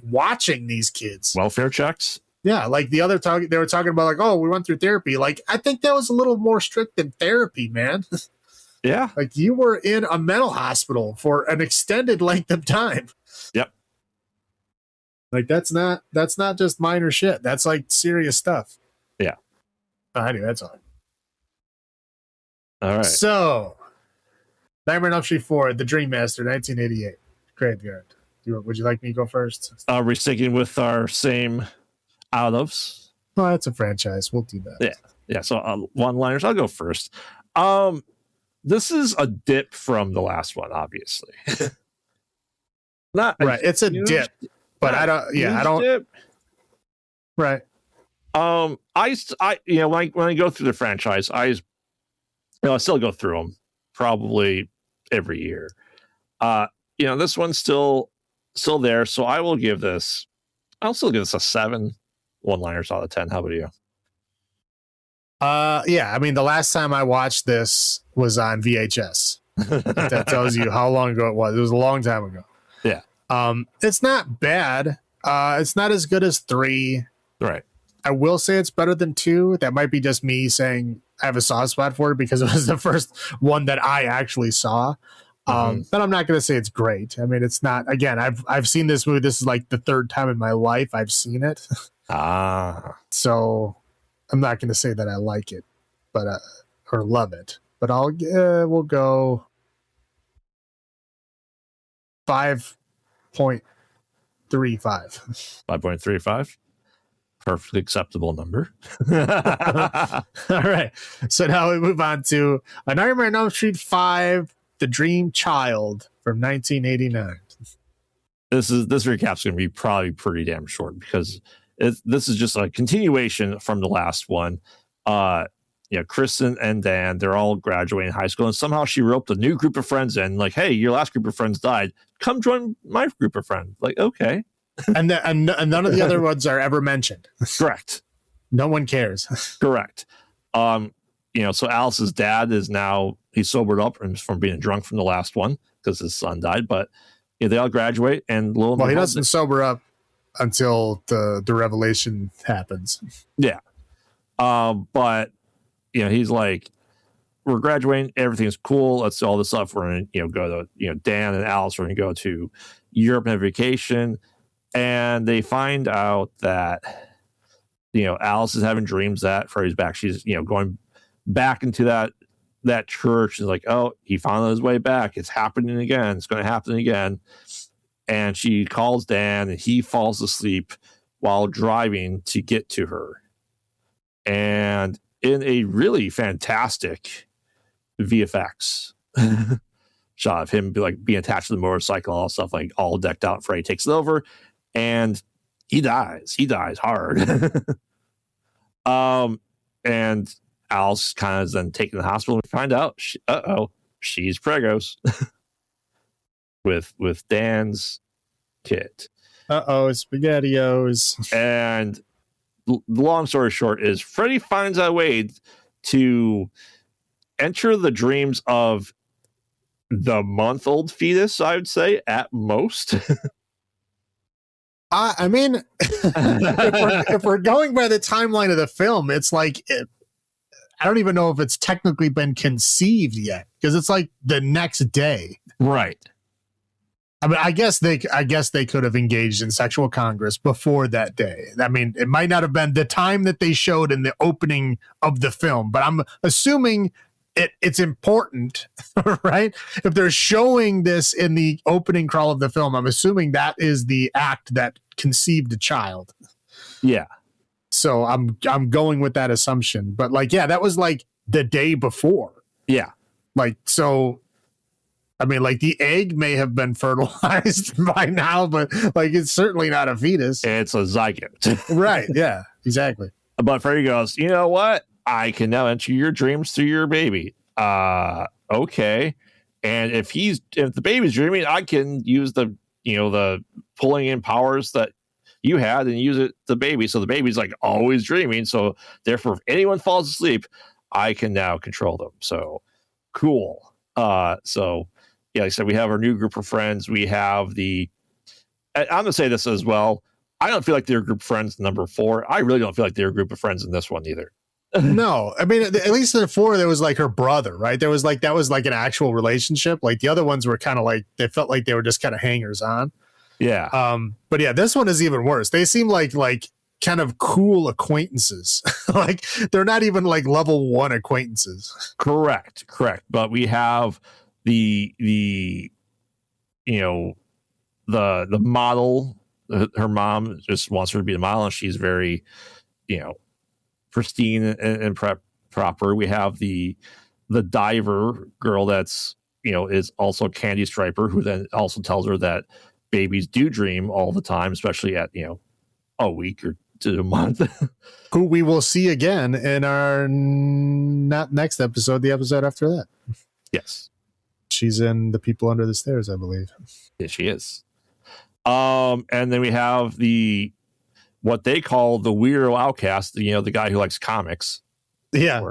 watching these kids? Welfare checks. Yeah. Like they were talking about like, oh, we went through therapy. Like, I think that was a little more strict than therapy, man. Yeah. Like, you were in a mental hospital for an extended length of time. Yep. Like, that's not just minor shit. That's like serious stuff. Yeah. Anyway, that's all. All right. So, Nightmare on Elm Street 4, The Dream Master, 1988. Graveyard. Would you like me to go first? We're sticking with our same out ofs. Well, it's a franchise. We'll do that. Yeah. So, one-liners. I'll go first. This is a dip from the last one, obviously. Not right. It's a dip, but I don't. Yeah, I don't. Dip. Right. I when I go through the franchise, I I still go through them probably every year. This one's still there, so I'll still give this a 7 one-liners out of 10. How about you? Yeah, I mean, the last time I watched this was on VHS. If that tells you how long ago it was. It was a long time ago. Yeah. It's not bad. It's not as good as 3. Right. I will say it's better than 2. That might be just me saying I have a soft spot for it because it was the first one that I actually saw. But I'm not going to say it's great. I mean, it's not. Again, I've seen this movie. This is like the 3rd time in my life I've seen it. So I'm not going to say that I like it, but or love it. But we'll go 5.35. 5.35. Perfectly acceptable number. All right. So now we move on to A Nightmare on Elm Street 5, The Dream Child from 1989. This recap's going to be probably pretty damn short because this is just a continuation from the last one. Kristen and Dan, they're all graduating high school, and somehow she roped a new group of friends in, like, hey, your last group of friends died. Come join my group of friends. Like, okay. And none of the other ones are ever mentioned. Correct. No one cares. Correct. So Alice's dad is now, he's sobered up from being drunk from the last one because his son died, but they all graduate, and he doesn't sober up until the revelation happens. Yeah. But he's like, we're graduating, everything's cool, let's do all this stuff. We're gonna go to Dan and Alice are gonna go to Europe on vacation, and they find out that Alice is having dreams that Freddy's back. She's going back into that church, and like, oh, he found his way back, it's happening again, it's going to happen again. And she calls Dan, and he falls asleep while driving to get to her. And in a really fantastic VFX shot of him being attached to the motorcycle, all stuff, like all decked out, Freddy takes it over, and he dies hard. And Alice kind of is then taken to the hospital, and we find out she's pregos with Dan's kid. SpaghettiOs. And the long story short is Freddy finds a way to enter the dreams of the month-old fetus, I would say, at most. I mean, if we're going by the timeline of the film, it's like I don't even know if it's technically been conceived yet, because it's like the next day. Right. I mean, I guess they could have engaged in sexual congress before that day. I mean, it might not have been the time that they showed in the opening of the film, but I'm assuming it's important, right? If they're showing this in the opening crawl of the film, I'm assuming that is the act that conceived a child. Yeah. So I'm going with that assumption. But that was like the day before. Yeah. So I mean, the egg may have been fertilized by now, but it's certainly not a fetus. It's a zygote. Right. Yeah, exactly. But Freddy goes, you know what? I can now enter your dreams through your baby. Okay. And if the baby's dreaming, I can use the pulling in powers that you had and use it the baby. So the baby's always dreaming. So therefore, if anyone falls asleep, I can now control them. So cool. Like I said, we have our new group of friends. We have I'm going to say this as well. I don't feel like they're a group of friends number 4. I really don't feel like they're a group of friends in this one either. No, I mean, at least in 4, there was her brother, right? There was that was an actual relationship. The other ones were kind of they felt like they were just kind of hangers on. Yeah. But yeah, this one is even worse. They seem like kind of cool acquaintances. They're not even level 1 acquaintances. Correct. But we have the model. Her mom just wants her to be the model, and she's very pristine and proper. We have the diver girl that's is also Candy Striper, who then also tells her that babies do dream all the time, especially at a week or to a month. Who we will see again in our not next episode, the episode after that. Yes. She's in The People Under the Stairs, I believe. Yes, she is. And then we have what they call the weirdo outcast, the guy who likes comics. Yeah.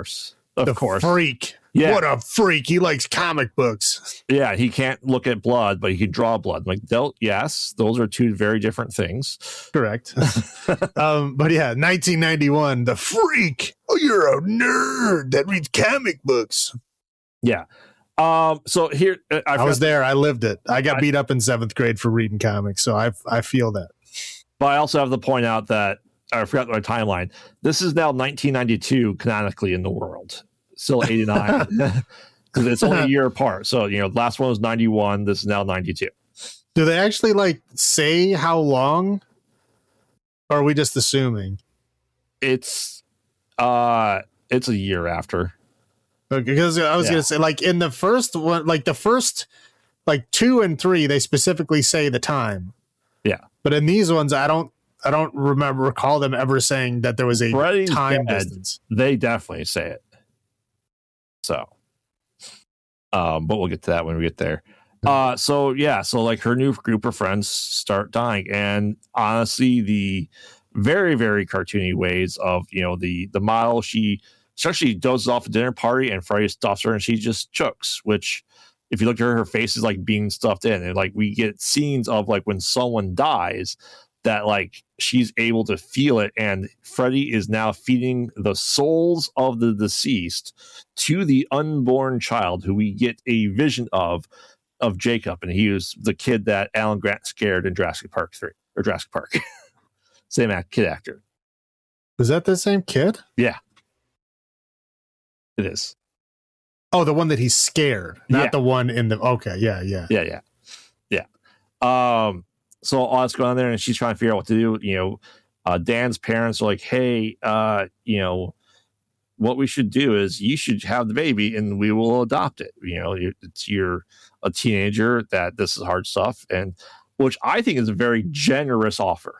Of course. Freak. Yeah. What a freak. He likes comic books. Yeah, he can't look at blood, but he can draw blood. Like, yes, those are two very different things. Correct. But yeah, 1991, the freak. Oh, you're a nerd that reads comic books. Yeah. So here I was there. I lived it. I got beat up in 7th grade for reading comics, so I feel that. But I also have to point out that I forgot my timeline. This is now 1992 canonically in the world. Still 89 because it's only a year apart. So, the last one was 91. This is now 92. Do they actually say how long? Or are we just assuming? It's a year after. Because I was going to say, in the first one, the first 2 and 3, they specifically say the time. Yeah. But in these ones, I don't recall them ever saying that there was a Freddy's time dead. distance. They definitely say it. So, but we'll get to that when we get there. So her new group of friends start dying, and honestly, the very, very cartoony ways of the model, she especially dozes off a dinner party, and Freddy stuffs her, and she just chokes. Which, if you look at her face is like being stuffed in, and we get scenes of when someone dies, that she's able to feel it, and Freddy is now feeding the souls of the deceased to the unborn child, who we get a vision of Jacob, and he was the kid that Alan Grant scared in Jurassic Park 3 or Jurassic Park. Same kid actor. Was that the same kid? Yeah, it is. Oh, the one that he's scared, not the one in the. Okay, yeah. So all that's going on there, and she's trying to figure out what to do. Dan's parents are like, "Hey, what we should do is you should have the baby, and we will adopt it. You're a teenager, that this is hard stuff, and which I think is a very generous offer."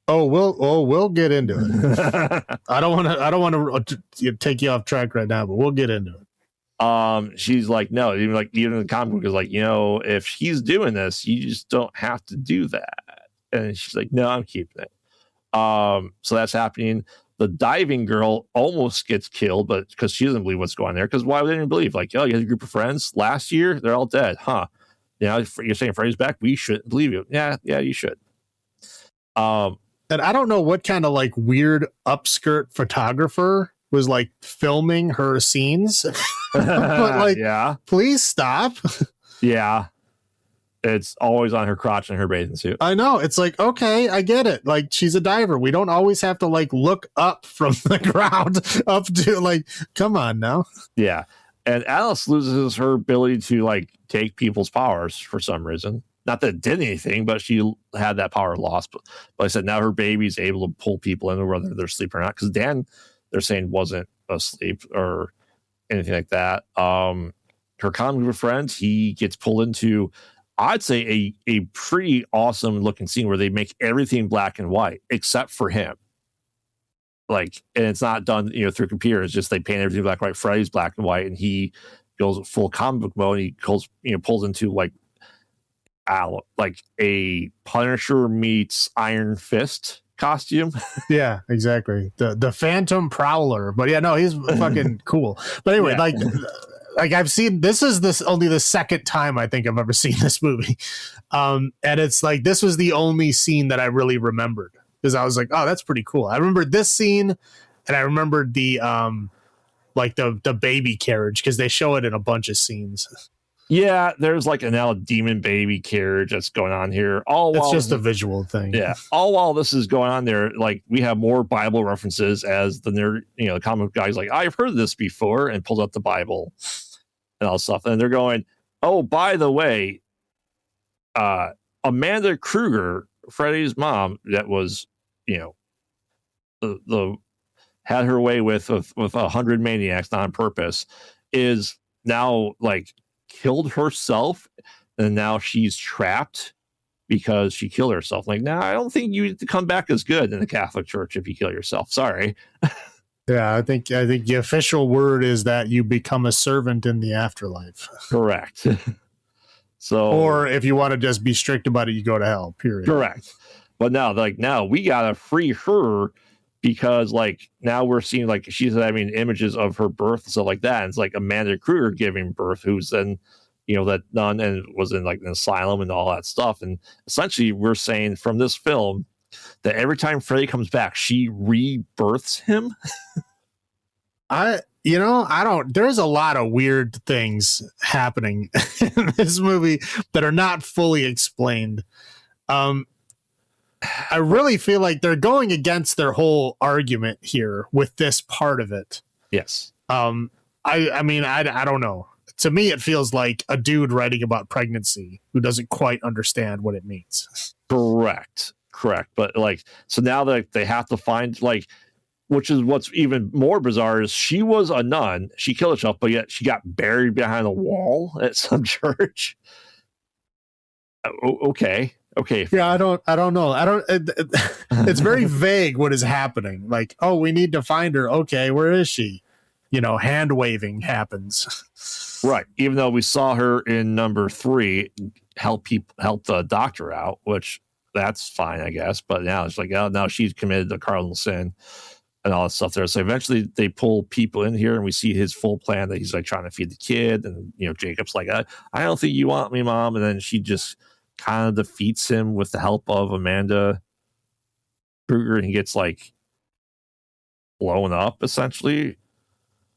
We'll get into it. I don't want to take you off track right now, but we'll get into it. She's like, no, even the comic book is like, if he's doing this, you just don't have to do that. And she's like, no, I'm keeping it. So that's happening. The diving girl almost gets killed, but because she doesn't believe what's going on there. Because why would anyone believe? You had a group of friends last year, they're all dead, huh? You're saying Freddy's back? We shouldn't believe you. Yeah, you should. And I don't know what kind of weird upskirt photographer was filming her scenes. But yeah, please stop. Yeah, it's always on her crotch in her bathing suit. I know. It's okay, I get it. She's a diver. We don't always have to look up from the ground up to come on now. Yeah. And Alice loses her ability to take people's powers for some reason. Not that it did anything, but she had that power lost. But I said now her baby's able to pull people in, whether they're sleeping or not. Because Dan, they're saying, wasn't asleep or anything like that. Her common group of friends, he gets pulled into, I'd say, a pretty awesome looking scene where they make everything black and white except for him. And it's not done through computer. It's just they paint everything black and white. Freddy's black and white, and he goes full comic book mode. And he pulls into a Punisher meets Iron Fist costume. Yeah, exactly. The Phantom Prowler. But yeah, no, he's fucking cool. But anyway, I've seen this only the second time I think I've ever seen this movie. And it's this was the only scene that I really remembered, because I was like, oh, that's pretty cool. I remembered this scene, and I remembered the the baby carriage, because they show it in a bunch of scenes. Yeah, there's a demon baby carriage that's going on here. It's just a visual thing. Yeah. All while this is going on there, we have more Bible references as the nerd, the comic guy's I've heard this before, and pulls up the Bible and all stuff. And they're going, oh, by the way, Amanda Kruger, Freddy's mom, that was, the had her way with 100 maniacs, not on purpose, is now killed herself, and now she's trapped because she killed herself. Like, nah, I don't think you come back as good in the Catholic Church if you kill yourself. Sorry. Yeah, I think the official word is that you become a servant in the afterlife. Correct. So, or if you want to just be strict about it, you go to hell. Period. Correct. But now we gotta free her because like now we're seeing like she's having images of her birth and stuff like that. And it's like Amanda Kruger giving birth, who's then that nun and was in like an asylum and all that stuff. And essentially we're saying from this film that every time Freddy comes back, she rebirths him. There's a lot of weird things happening in this movie that are not fully explained. I really feel like they're going against their whole argument here with this part of it. Yes. I mean, I don't know. To me, it feels like a dude writing about pregnancy who doesn't quite understand what it means. Correct. But like, so now that they have to find like, which is what's even more bizarre is she was a nun. She killed herself, but yet she got buried behind a wall at some church. Okay. Yeah, I don't know. It's very vague what is happening. Like, oh, we need to find her. Okay, where is she? Hand waving happens. Right. Even though we saw her in number 3 help the doctor out, which that's fine, I guess. But now it's like, oh, now she's committed the cardinal sin and all that stuff there. So eventually they pull people in here and we see his full plan that he's like trying to feed the kid. And, Jacob's like, I don't think you want me, Mom. And then she just kind of defeats him with the help of Amanda Kruger, and he gets like blown up essentially,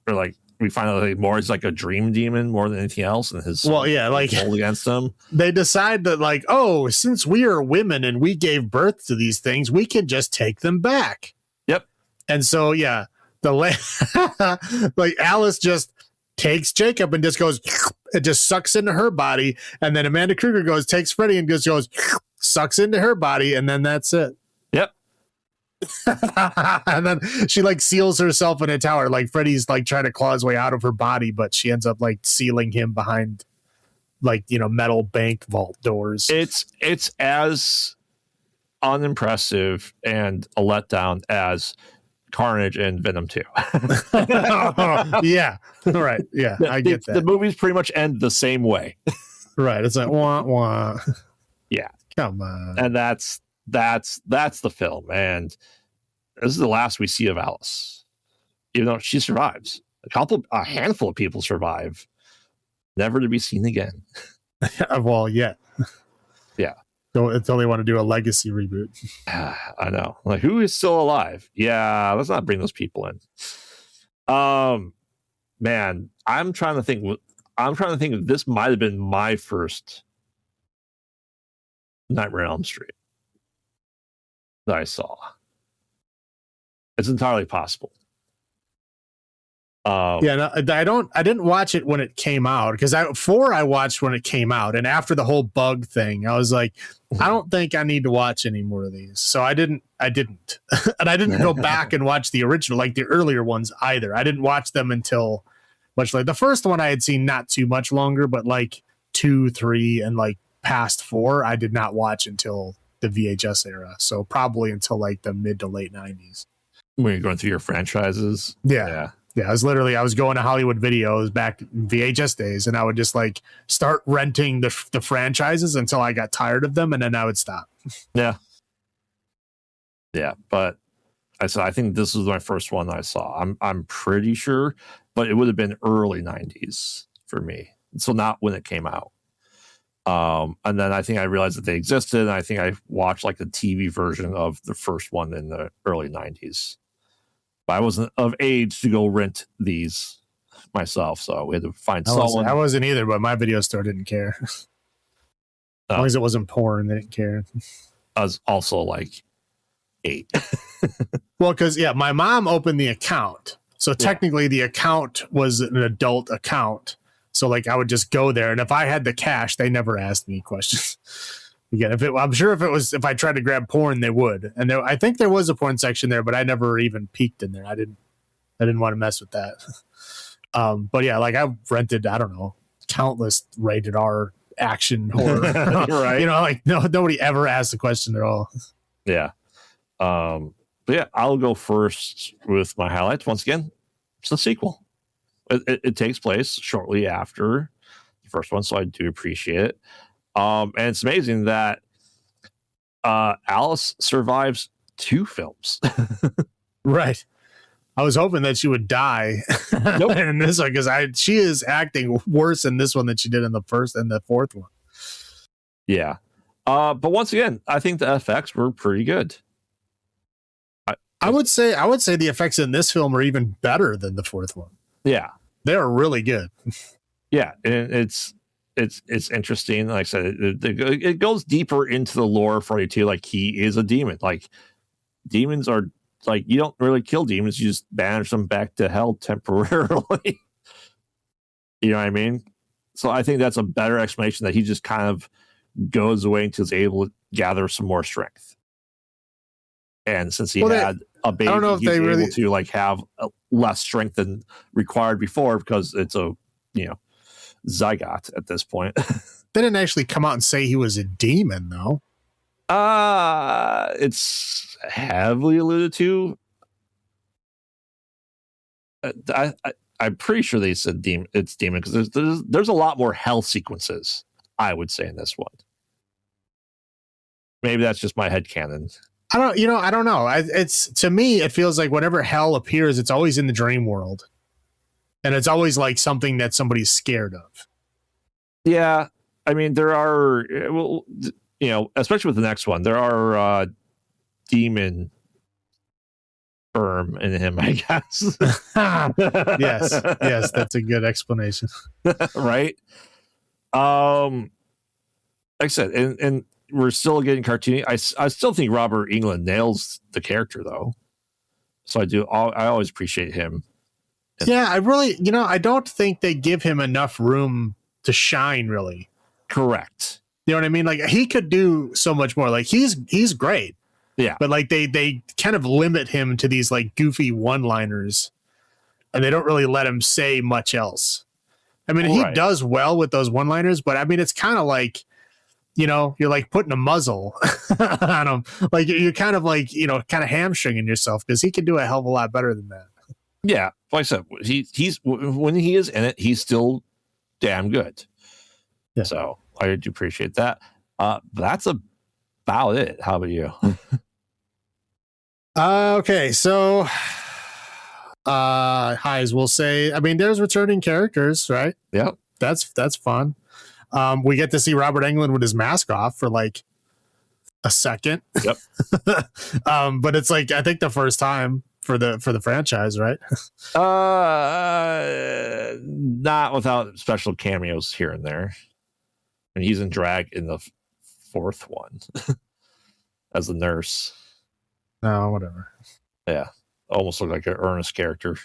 or like we find out that more is like a dream demon more than anything else, and his hold against them. They decide that like, oh, since we are women and we gave birth to these things, we can just take them back. Yep. And so like Alice just takes Jacob and just goes, it just sucks into her body. And then Amanda Kruger takes Freddy and just goes, sucks into her body. And then that's it. Yep. And then she like seals herself in a tower. Like Freddy's like trying to claw his way out of her body, but she ends up like sealing him behind like, metal bank vault doors. It's as unimpressive and a letdown as Carnage and Venom 2. Yeah. Right. Yeah. I get that. The movies pretty much end the same way. Right. It's like wah wah. Yeah. Come on. And that's the film. And this is the last we see of Alice. Even though she survives. A handful of people survive. Never to be seen again. Well, yeah. Yeah. Until they want to do a legacy reboot. I know. Like, who is still alive? Yeah, let's not bring those people in. Man, I'm trying to think if this might have been my first Nightmare on Elm Street that I saw. It's entirely possible. I didn't watch it when it came out because I watched when it came out, and after the whole bug thing, I was like, I don't think I need to watch any more of these. So I didn't, and I didn't go back and watch the original, like the earlier ones either. I didn't watch them until much later. The first one I had seen not too much longer, but like 2, 3, and like past 4, I did not watch until the VHS era. So probably until like the mid to late 90s. When you're going through your franchises, yeah. I was going to Hollywood Videos back in VHS days, and I would just like start renting the franchises until I got tired of them, and then I would stop. Yeah. But I think this was my first one I saw. I'm pretty sure, but it would have been early 90s for me. So not when it came out. And then I think I realized that they existed, and I think I watched like the TV version of the first one in the early 90s. But I wasn't of age to go rent these myself, so we had to find someone. I wasn't either, but my video store didn't care. As long as it wasn't porn, they didn't care. I was also like 8. Well, because my mom opened the account, so technically the account was an adult account. So like I would just go there, and if I had the cash, they never asked me questions. Again, I'm sure if I tried to grab porn, they would. And I think there was a porn section there, but I never even peeked in there. I didn't want to mess with that. But yeah, like I've rented, I don't know, countless rated R action horror. Right. You know, like nobody ever asked the question at all. Yeah. But yeah, I'll go first with my highlights. Once again, it's the sequel. It takes place shortly after the first one, so I do appreciate it. And it's amazing that Alice survives 2 films. Right. I was hoping that she would die in this one, because she is acting worse in this one than she did in the first and the fourth one. Yeah. But once again, I think the effects were pretty good. I would say the effects in this film are even better than the fourth one. Yeah. They are really good. Yeah, and it's interesting. Like I said, it goes deeper into the lore for you too. Like, he is a demon. Like, demons are, like, you don't really kill demons, you just banish them back to hell temporarily. You know what I mean? So I think that's a better explanation, that he just kind of goes away until he's able to gather some more strength. And since he had a baby, I don't know if he's they able really to like have less strength than required before, because it's a zygote at this point. They didn't actually come out and say he was a demon, though. It's heavily alluded to. I'm pretty sure they said demon. It's demon, because there's a lot more hell sequences, I would say, in this one. Maybe that's just my headcanon. I don't know. It's, to me, it feels like whenever hell appears, it's always in the dream world, and it's always like something that somebody's scared of. Yeah, I mean, there are, especially with the next one, there are demon sperm in him, I guess. Yes, that's a good explanation. Right? Like I said, and we're still getting cartoony. I still think Robert Englund nails the character, though. So I always appreciate him. Yeah, I really, I don't think they give him enough room to shine, really. Correct. You know what I mean? Like, he could do so much more. Like, he's great. Yeah. But like they kind of limit him to these like goofy one-liners, and they don't really let him say much else. I mean, he does well with those one-liners, but I mean, it's kind of like, you're like putting a muzzle on him. Like, you're kind of like, kind of hamstringing yourself, because he can do a hell of a lot better than that. Yeah. Like I said, he's when he is in it, he's still damn good. Yeah. So I do appreciate that. That's about it. How about you? Okay, so highs, we'll say. I mean, there's returning characters, right? Yeah, that's fun. We get to see Robert Englund with his mask off for like a second. Yep. But it's like, I think the first time for the franchise, right? Not without special cameos here and there. And he's in drag in the fourth one as the nurse. No, whatever. Yeah, almost looked like an Ernest character.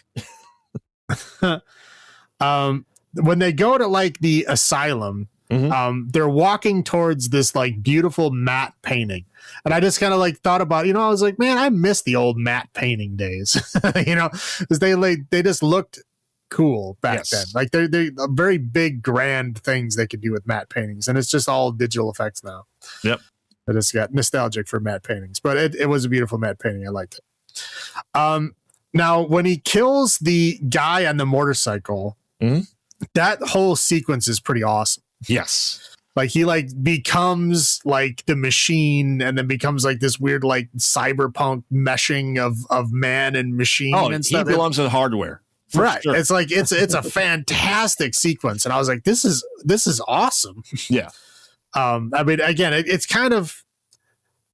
When they go to like the asylum, they're walking towards this like beautiful matte painting, and I just kind of like thought about, I was like, man, I miss the old matte painting days. Because they just looked cool back then. Like they're very big, grand things they could do with matte paintings, and it's just all digital effects now. Yep. I just got nostalgic for matte paintings, but it was a beautiful matte painting. I liked it. Now, when he kills the guy on the motorcycle, that whole sequence is pretty awesome. Yes. Like, he like becomes like the machine, and then becomes like this weird like cyberpunk meshing of man and machine. And stuff. He belongs in hardware. Right. Sure. It's like it's a fantastic sequence, and I was like, this is awesome. Yeah. I mean, again, it's kind of,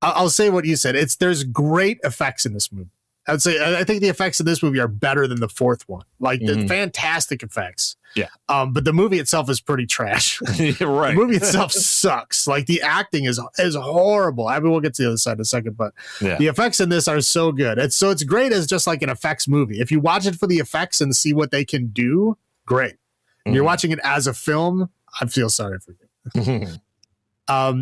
I'll say what you said. There's great effects in this movie. I think the effects in this movie are better than the fourth one. Like, the fantastic effects. Yeah. But the movie itself is pretty trash. Right. The movie itself sucks. Like, the acting is horrible. I mean, we'll get to the other side in a second, but the effects in this are so good. It's great as just like an effects movie. If you watch it for the effects and see what they can do, great. If you're watching it as a film, I feel sorry for you.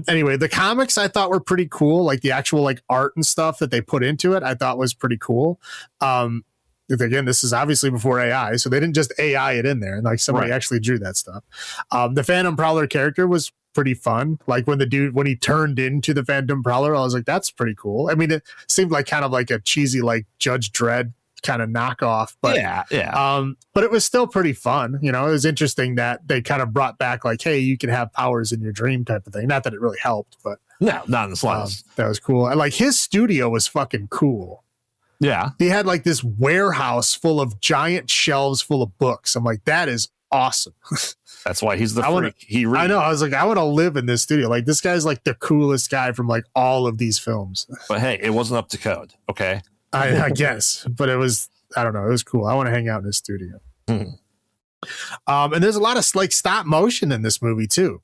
Anyway, the comics I thought were pretty cool. Like, the actual like art and stuff that they put into it, I thought was pretty cool. Again, this is obviously before AI, so they didn't just AI it in there, and like somebody actually drew that stuff. The Phantom Prowler character was pretty fun. Like when he turned into the Phantom Prowler, I was like, that's pretty cool. I mean, it seemed like kind of like a cheesy like Judge Dredd kind of knockoff, but but it was still pretty fun. You know, it was interesting that they kind of brought back like, hey, you can have powers in your dream type of thing. Not that it really helped, but no, not in the slightest. That was cool. And like his studio was fucking cool. Yeah, he had like this warehouse full of giant shelves full of books. I'm like, that is awesome. That's why he's the freak. I know. I was like, I want to live in this studio. Like this guy's like the coolest guy from like all of these films. But hey, it wasn't up to code. Okay. I guess, but it was, I don't know. It was cool. I want to hang out in his studio. And there's a lot of like stop motion in this movie too.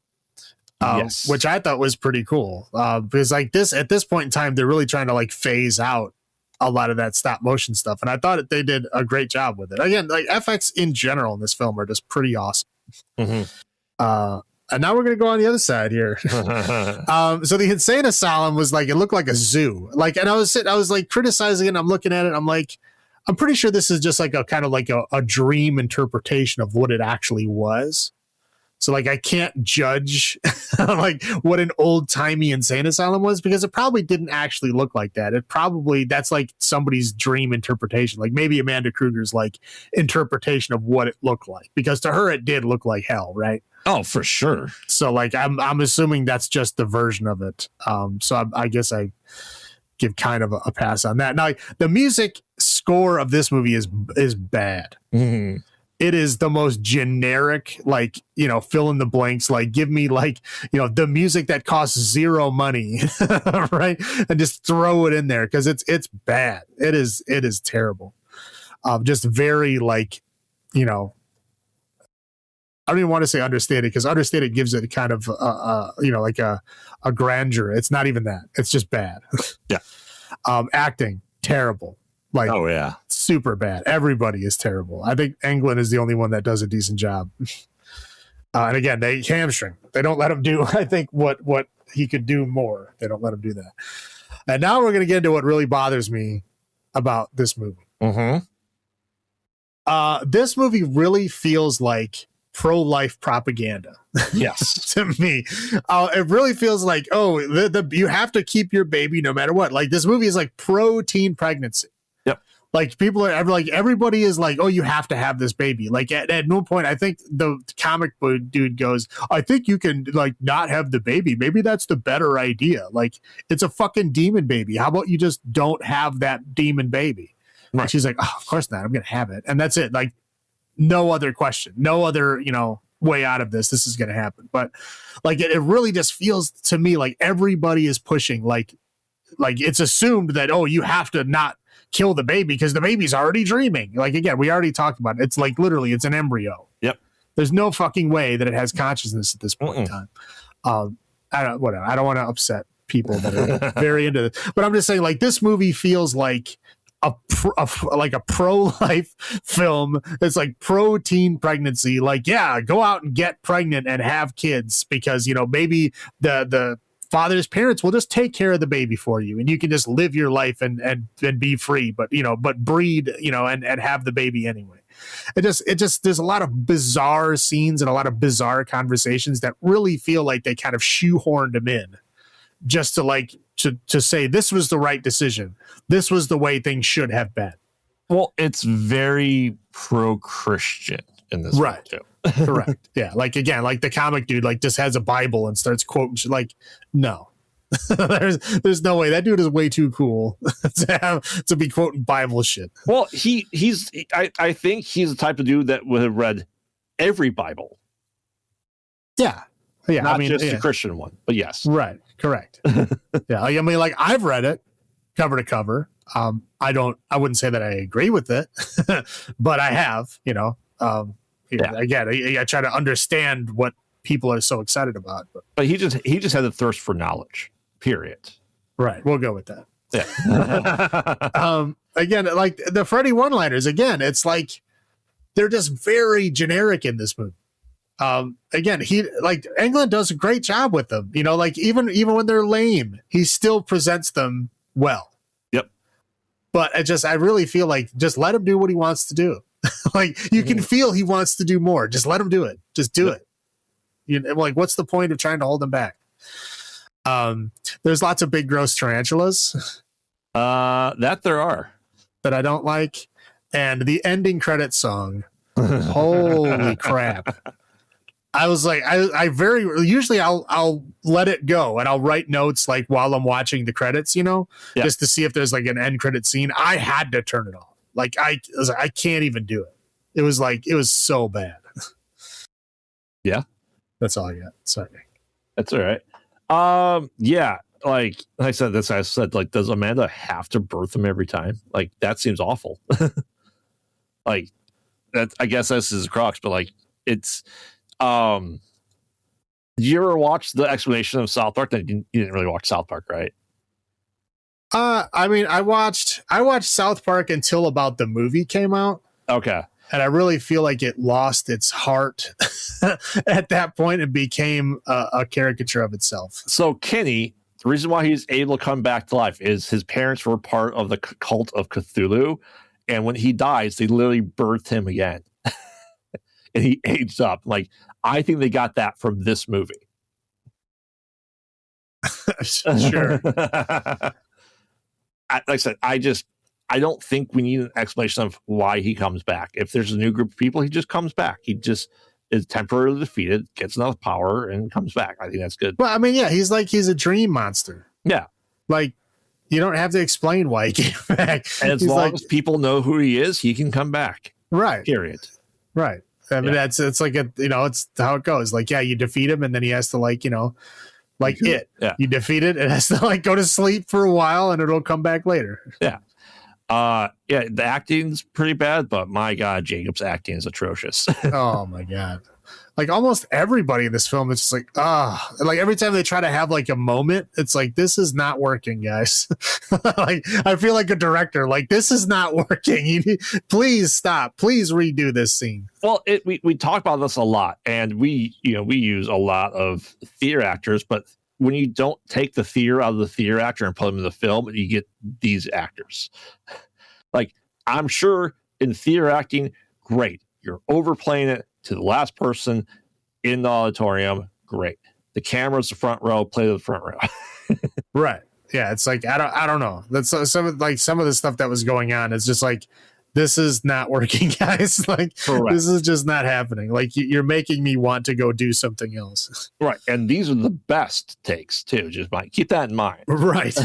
Yes. Which I thought was pretty cool. Because like at this point in time, they're really trying to like phase out a lot of that stop motion stuff. And I thought that they did a great job with it. Again, like FX in general in this film are just pretty awesome. And now we're going to go on the other side here. So the insane asylum was like, it looked like a zoo. Like, and I was like criticizing it. And I'm looking at it. I'm like, I'm pretty sure this is just like a kind of like a dream interpretation of what it actually was. So like, I can't judge like what an old timey insane asylum was because it probably didn't actually look like that. That's like somebody's dream interpretation. Like maybe Amanda Kruger's like interpretation of what it looked like, because to her, it did look like hell. Right. Oh, for sure. So like, I'm assuming that's just the version of it. So I guess I give kind of a pass on that. Now, the music score of this movie is bad. It is the most generic, like, you know, fill in the blanks, like give me like, you know, the music that costs zero money, right? And just throw it in there because it's bad. It is terrible. Just very like, you know, I don't even want to say understated because understated gives it kind of, you know, like a grandeur. It's not even that. It's just bad. Yeah. Acting, terrible. Like, oh yeah, super bad. Everybody is terrible. I think Englund is the only one that does a decent job. And again, they hamstring. They don't let him do, I think, what he could do more. They don't let him do that. And now we're going to get into what really bothers me about this movie. This movie really feels like pro-life propaganda. Yes. To me, it really feels like, oh, you have to keep your baby no matter what. Like this movie is like pro-teen pregnancy. Like people are like, everybody is like, oh, you have to have this baby. Like at no point, I think the comic book dude goes, I think you can like not have the baby. Maybe that's the better idea. Like it's a fucking demon baby. How about you just don't have that demon baby? Right. And she's like, oh, of course not. I'm going to have it. And that's it. Like no other question, no other, you know, way out of this. This is going to happen. But like, it really just feels to me like everybody is pushing, like it's assumed that, oh, you have to not kill the baby because the baby's already dreaming. Like again, we already talked about it. It's like literally it's an embryo. Yep. There's no fucking way that it has consciousness at this point in time. I don't want to upset people that are very into it, but I'm just saying like this movie feels like a pro-life film. It's like pro-teen pregnancy. Like, yeah, go out and get pregnant and have kids because, you know, maybe the father's parents will just take care of the baby for you and you can just live your life and be free, but breed, you know, and have the baby anyway. It just, there's a lot of bizarre scenes and a lot of bizarre conversations that really feel like they kind of shoehorned them in just to like, to say this was the right decision. This was the way things should have been. Well, it's very pro-Christian in this right too. Correct. Yeah. Like again, like the comic dude like just has a Bible and starts quoting shit. Like, no. there's no way. That dude is way too cool to be quoting Bible shit. Well, I think he's the type of dude that would have read every Bible. Yeah. Yeah. Not just the Christian one, but yes. Right. Correct. Yeah. I mean, like I've read it cover to cover. I wouldn't say that I agree with it, but I have, you know, again, I try to understand what people are so excited about. But he just had a thirst for knowledge, period. Right. We'll go with that. Yeah. Again, like the Freddy one-liners, again, it's like they're just very generic in this movie. Again, Englund does a great job with them. You know, like even when they're lame, he still presents them well. Yep. But I really feel like just let him do what he wants to do. Like you can feel he wants to do more. Just let him do it. Just do it. Like, what's the point of trying to hold him back? There's lots of big gross tarantulas. That there are. That I don't like. And the ending credit song. Holy crap. I was like, usually I'll let it go and I'll write notes like while I'm watching the credits, just to see if there's like an end credit scene. I had to turn it off. Like I can't even do it. It was so bad. Yeah. That's all I got. Sorry. That's all right. Yeah. Like I said, like, does Amanda have to birth him every time? Like, that seems awful. Like, that, I guess this is a crux, but like, it's, did you ever watch the explanation of South Park? You didn't really watch South Park, right? I mean, I watched South Park until about the movie came out. Okay. And I really feel like it lost its heart at that point and became a caricature of itself. So Kenny, the reason why he's able to come back to life is his parents were part of the cult of Cthulhu. And when he dies, they literally birthed him again. And he aged up. Like, I think they got that from this movie. Sure. Like I said, I don't think we need an explanation of why he comes back. If there's a new group of people, he just comes back. He just is temporarily defeated, gets enough power, and comes back. I think that's good. Well, I mean, yeah, he's a dream monster. Yeah. Like, you don't have to explain why he came back. And as long as people know who he is, he can come back. Right. Period. Right. I mean, it's like it's how it goes. Like, yeah, you defeat him and then he has to you defeat it. It has to like go to sleep for a while and it'll come back later. Yeah. The acting's pretty bad, but my God, Jacob's acting is atrocious. Oh my God. Like almost everybody in this film is just like, like every time they try to have like a moment, it's like, this is not working, guys. Like, I feel like a director, like, this is not working. Please stop. Please redo this scene. Well, we talk about this a lot, and we use a lot of theater actors, but when you don't take the theater out of the theater actor and put them in the film, you get these actors. Like, I'm sure in theater acting, great. You're overplaying it to the last person in the auditorium. Great. The camera's the front row, play to the front row. Right. Yeah. It's like, I don't know. That's some of the stuff that was going on. It's just like, this is not working, guys. Like, correct. This is just not happening. Like, you're making me want to go do something else. Right. And these are the best takes too. Just keep that in mind. Right.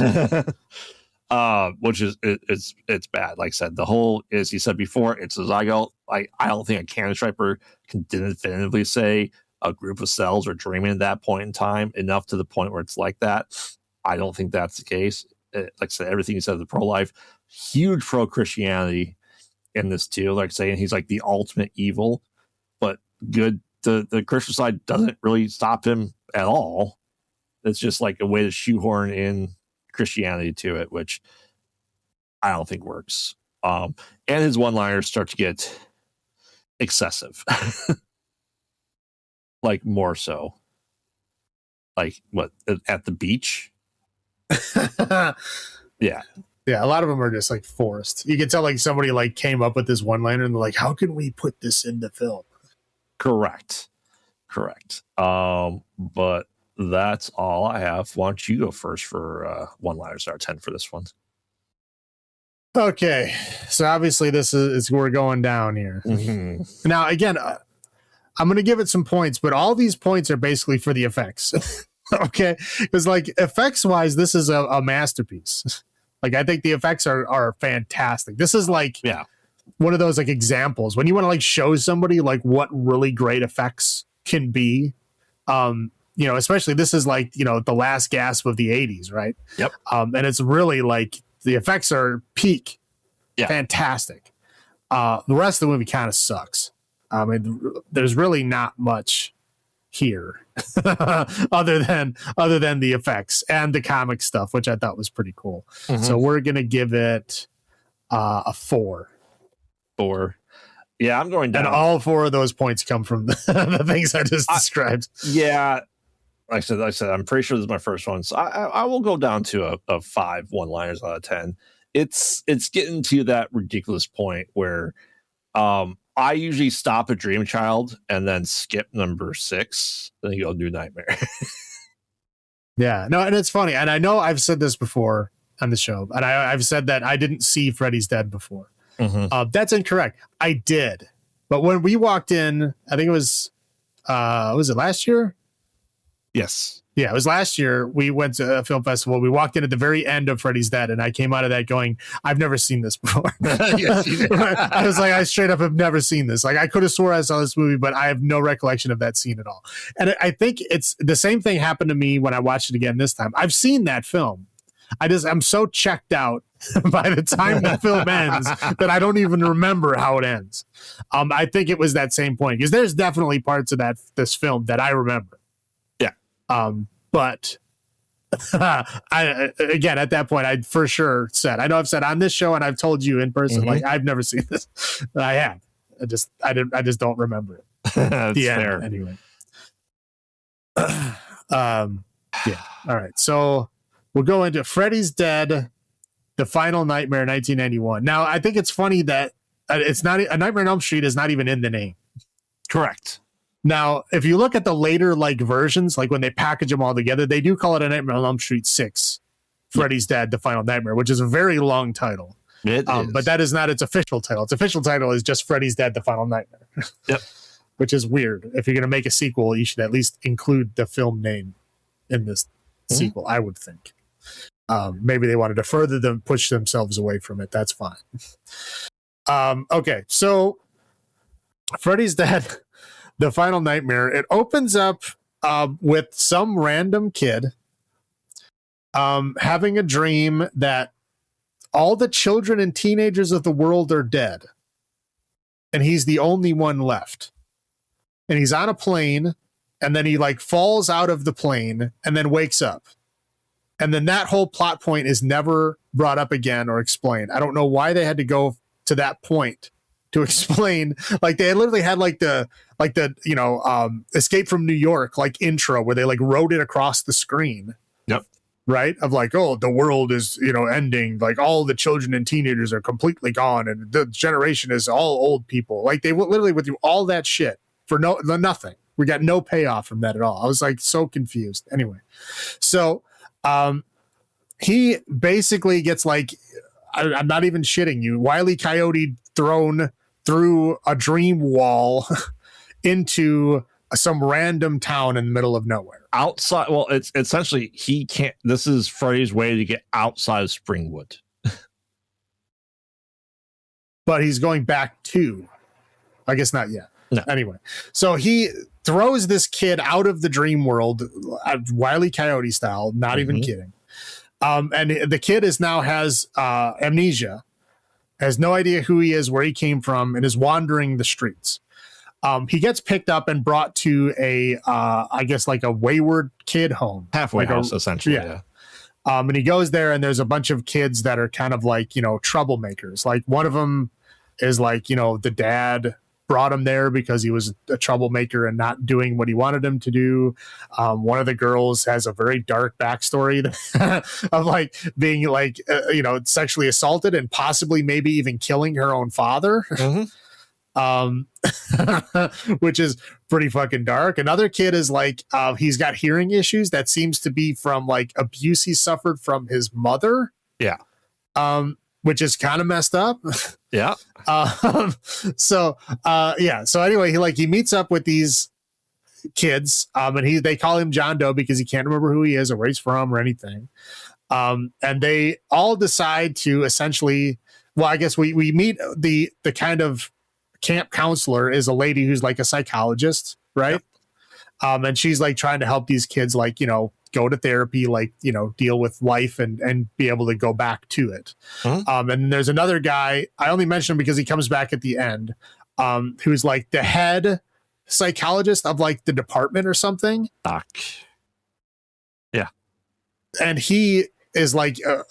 Which is it's bad. Like I said, the whole, as you said before, it's a zygote. I don't think a cannon striper can definitively say a group of cells are dreaming at that point in time enough to the point where it's like that. I don't think that's the case. Like I said, everything you said, the pro-life, huge pro-Christianity in this too. Like saying he's like the ultimate evil, but good. The Christian side doesn't really stop him at all. It's just like a way to shoehorn in Christianity to it, which I don't think works. And his one-liners start to get excessive. Like, more so. Like, what, at the beach? Yeah. Yeah, a lot of them are just like forced. You can tell like somebody like came up with this one-liner and they're like, how can we put this in the film? Correct. But that's all I have. Why don't you go first for one-liners out of 10 for this one? Okay, so obviously this is we're going down here. Mm-hmm. Now, again, I'm going to give it some points, but all these points are basically for the effects. Okay, because like effects-wise, this is a masterpiece. Like, I think the effects are fantastic. This is like one of those like examples when you want to like show somebody like what really great effects can be. Especially this is like, the last gasp of the 80s, right? Yep. And it's really like the effects are peak. Yeah. Fantastic. The rest of the movie kind of sucks. I mean, there's really not much here other than the effects and the comic stuff, which I thought was pretty cool. Mm-hmm. So we're going to give it a 4. 4. Yeah, I'm going down. And all 4 of those points come from the things I just described. Yeah. Like I said, I'm pretty sure this is my first one. So I will go down to a 5 one-liners out of 10. It's getting to that ridiculous point where I usually stop at Dream Child and then skip number 6, then you go do Nightmare. Yeah, no, and it's funny, and I know I've said this before on the show, and I've said that I didn't see Freddy's Dead before. That's incorrect. I did, but when we walked in, I think it was it last year? Yes. Yeah, it was last year. We went to a film festival. We walked in at the very end of Freddy's Dead, and I came out of that going, I've never seen this before. Yes, you did. I was like, I straight up have never seen this. Like, I could have swore I saw this movie, but I have no recollection of that scene at all. And I think it's the same thing happened to me when I watched it again this time. I've seen that film. I'm so checked out by the time the film ends that I don't even remember how it ends. I think it was that same point, because there's definitely parts of this film that I remember. But I again, at that point, I for sure said, I know I've said on this show, and I've told you in person, like, I've never seen this. I have. I just don't remember it. That's fair. Anyway. Yeah. All right. So we'll go into Freddy's Dead, The Final Nightmare, 1991. Now, I think it's funny that it's not a Nightmare on Elm Street is not even in the name. Correct. Now, if you look at the later versions, like when they package them all together, they do call it a Nightmare on Elm Street 6, Freddy's Dead, The Final Nightmare, which is a very long title. It is. But that is not its official title. Its official title is just Freddy's Dead, The Final Nightmare. Yep. Which is weird. If you're going to make a sequel, you should at least include the film name in this sequel, I would think. Maybe they wanted to further push themselves away from it. That's fine. Okay, so Freddy's Dead, The Final Nightmare. It opens up with some random kid having a dream that all the children and teenagers of the world are dead, and he's the only one left. And he's on a plane, and then he falls out of the plane and then wakes up. And then that whole plot point is never brought up again or explained. I don't know why they had to go to that point to explain. They literally had the Escape from New York intro where they wrote it across the screen. Yep. Right? Of the world is, ending. All the children and teenagers are completely gone, and the generation is all old people. They literally went through all that shit for nothing. We got no payoff from that at all. I was so confused. Anyway, so he basically gets I'm not even shitting you, Wile E. Coyote thrown through a dream wall into some random town in the middle of nowhere. Outside, well, it's essentially he can't. This is Freddy's way to get outside of Springwood. But he's going back to, I guess not yet. No. Anyway, so he throws this kid out of the dream world, Wile E. Coyote style, not even kidding. And the kid has amnesia, has no idea who he is, where he came from, and is wandering the streets. He gets picked up and brought to I guess a wayward kid home. Halfway house, essentially. Yeah. And he goes there, and there's a bunch of kids that are kind of troublemakers. One of them is the dad brought him there because he was a troublemaker and not doing what he wanted him to do. One of the girls has a very dark backstory of being sexually assaulted and possibly maybe even killing her own father. Which is pretty fucking dark. Another kid is he's got hearing issues that seems to be from abuse he suffered from his mother. Yeah. Which is kind of messed up. Yeah. So anyway, he meets up with these kids, and they call him John Doe because he can't remember who he is or where he's from or anything. And they all decide to essentially, well, I guess we meet the kind of camp counselor is a lady who's a psychologist, right? Yep. And she's trying to help these kids go to therapy, deal with life and be able to go back to it. And there's another guy, I only mention him because he comes back at the end, who's the head psychologist of the department or something. Doc. Yeah. And he is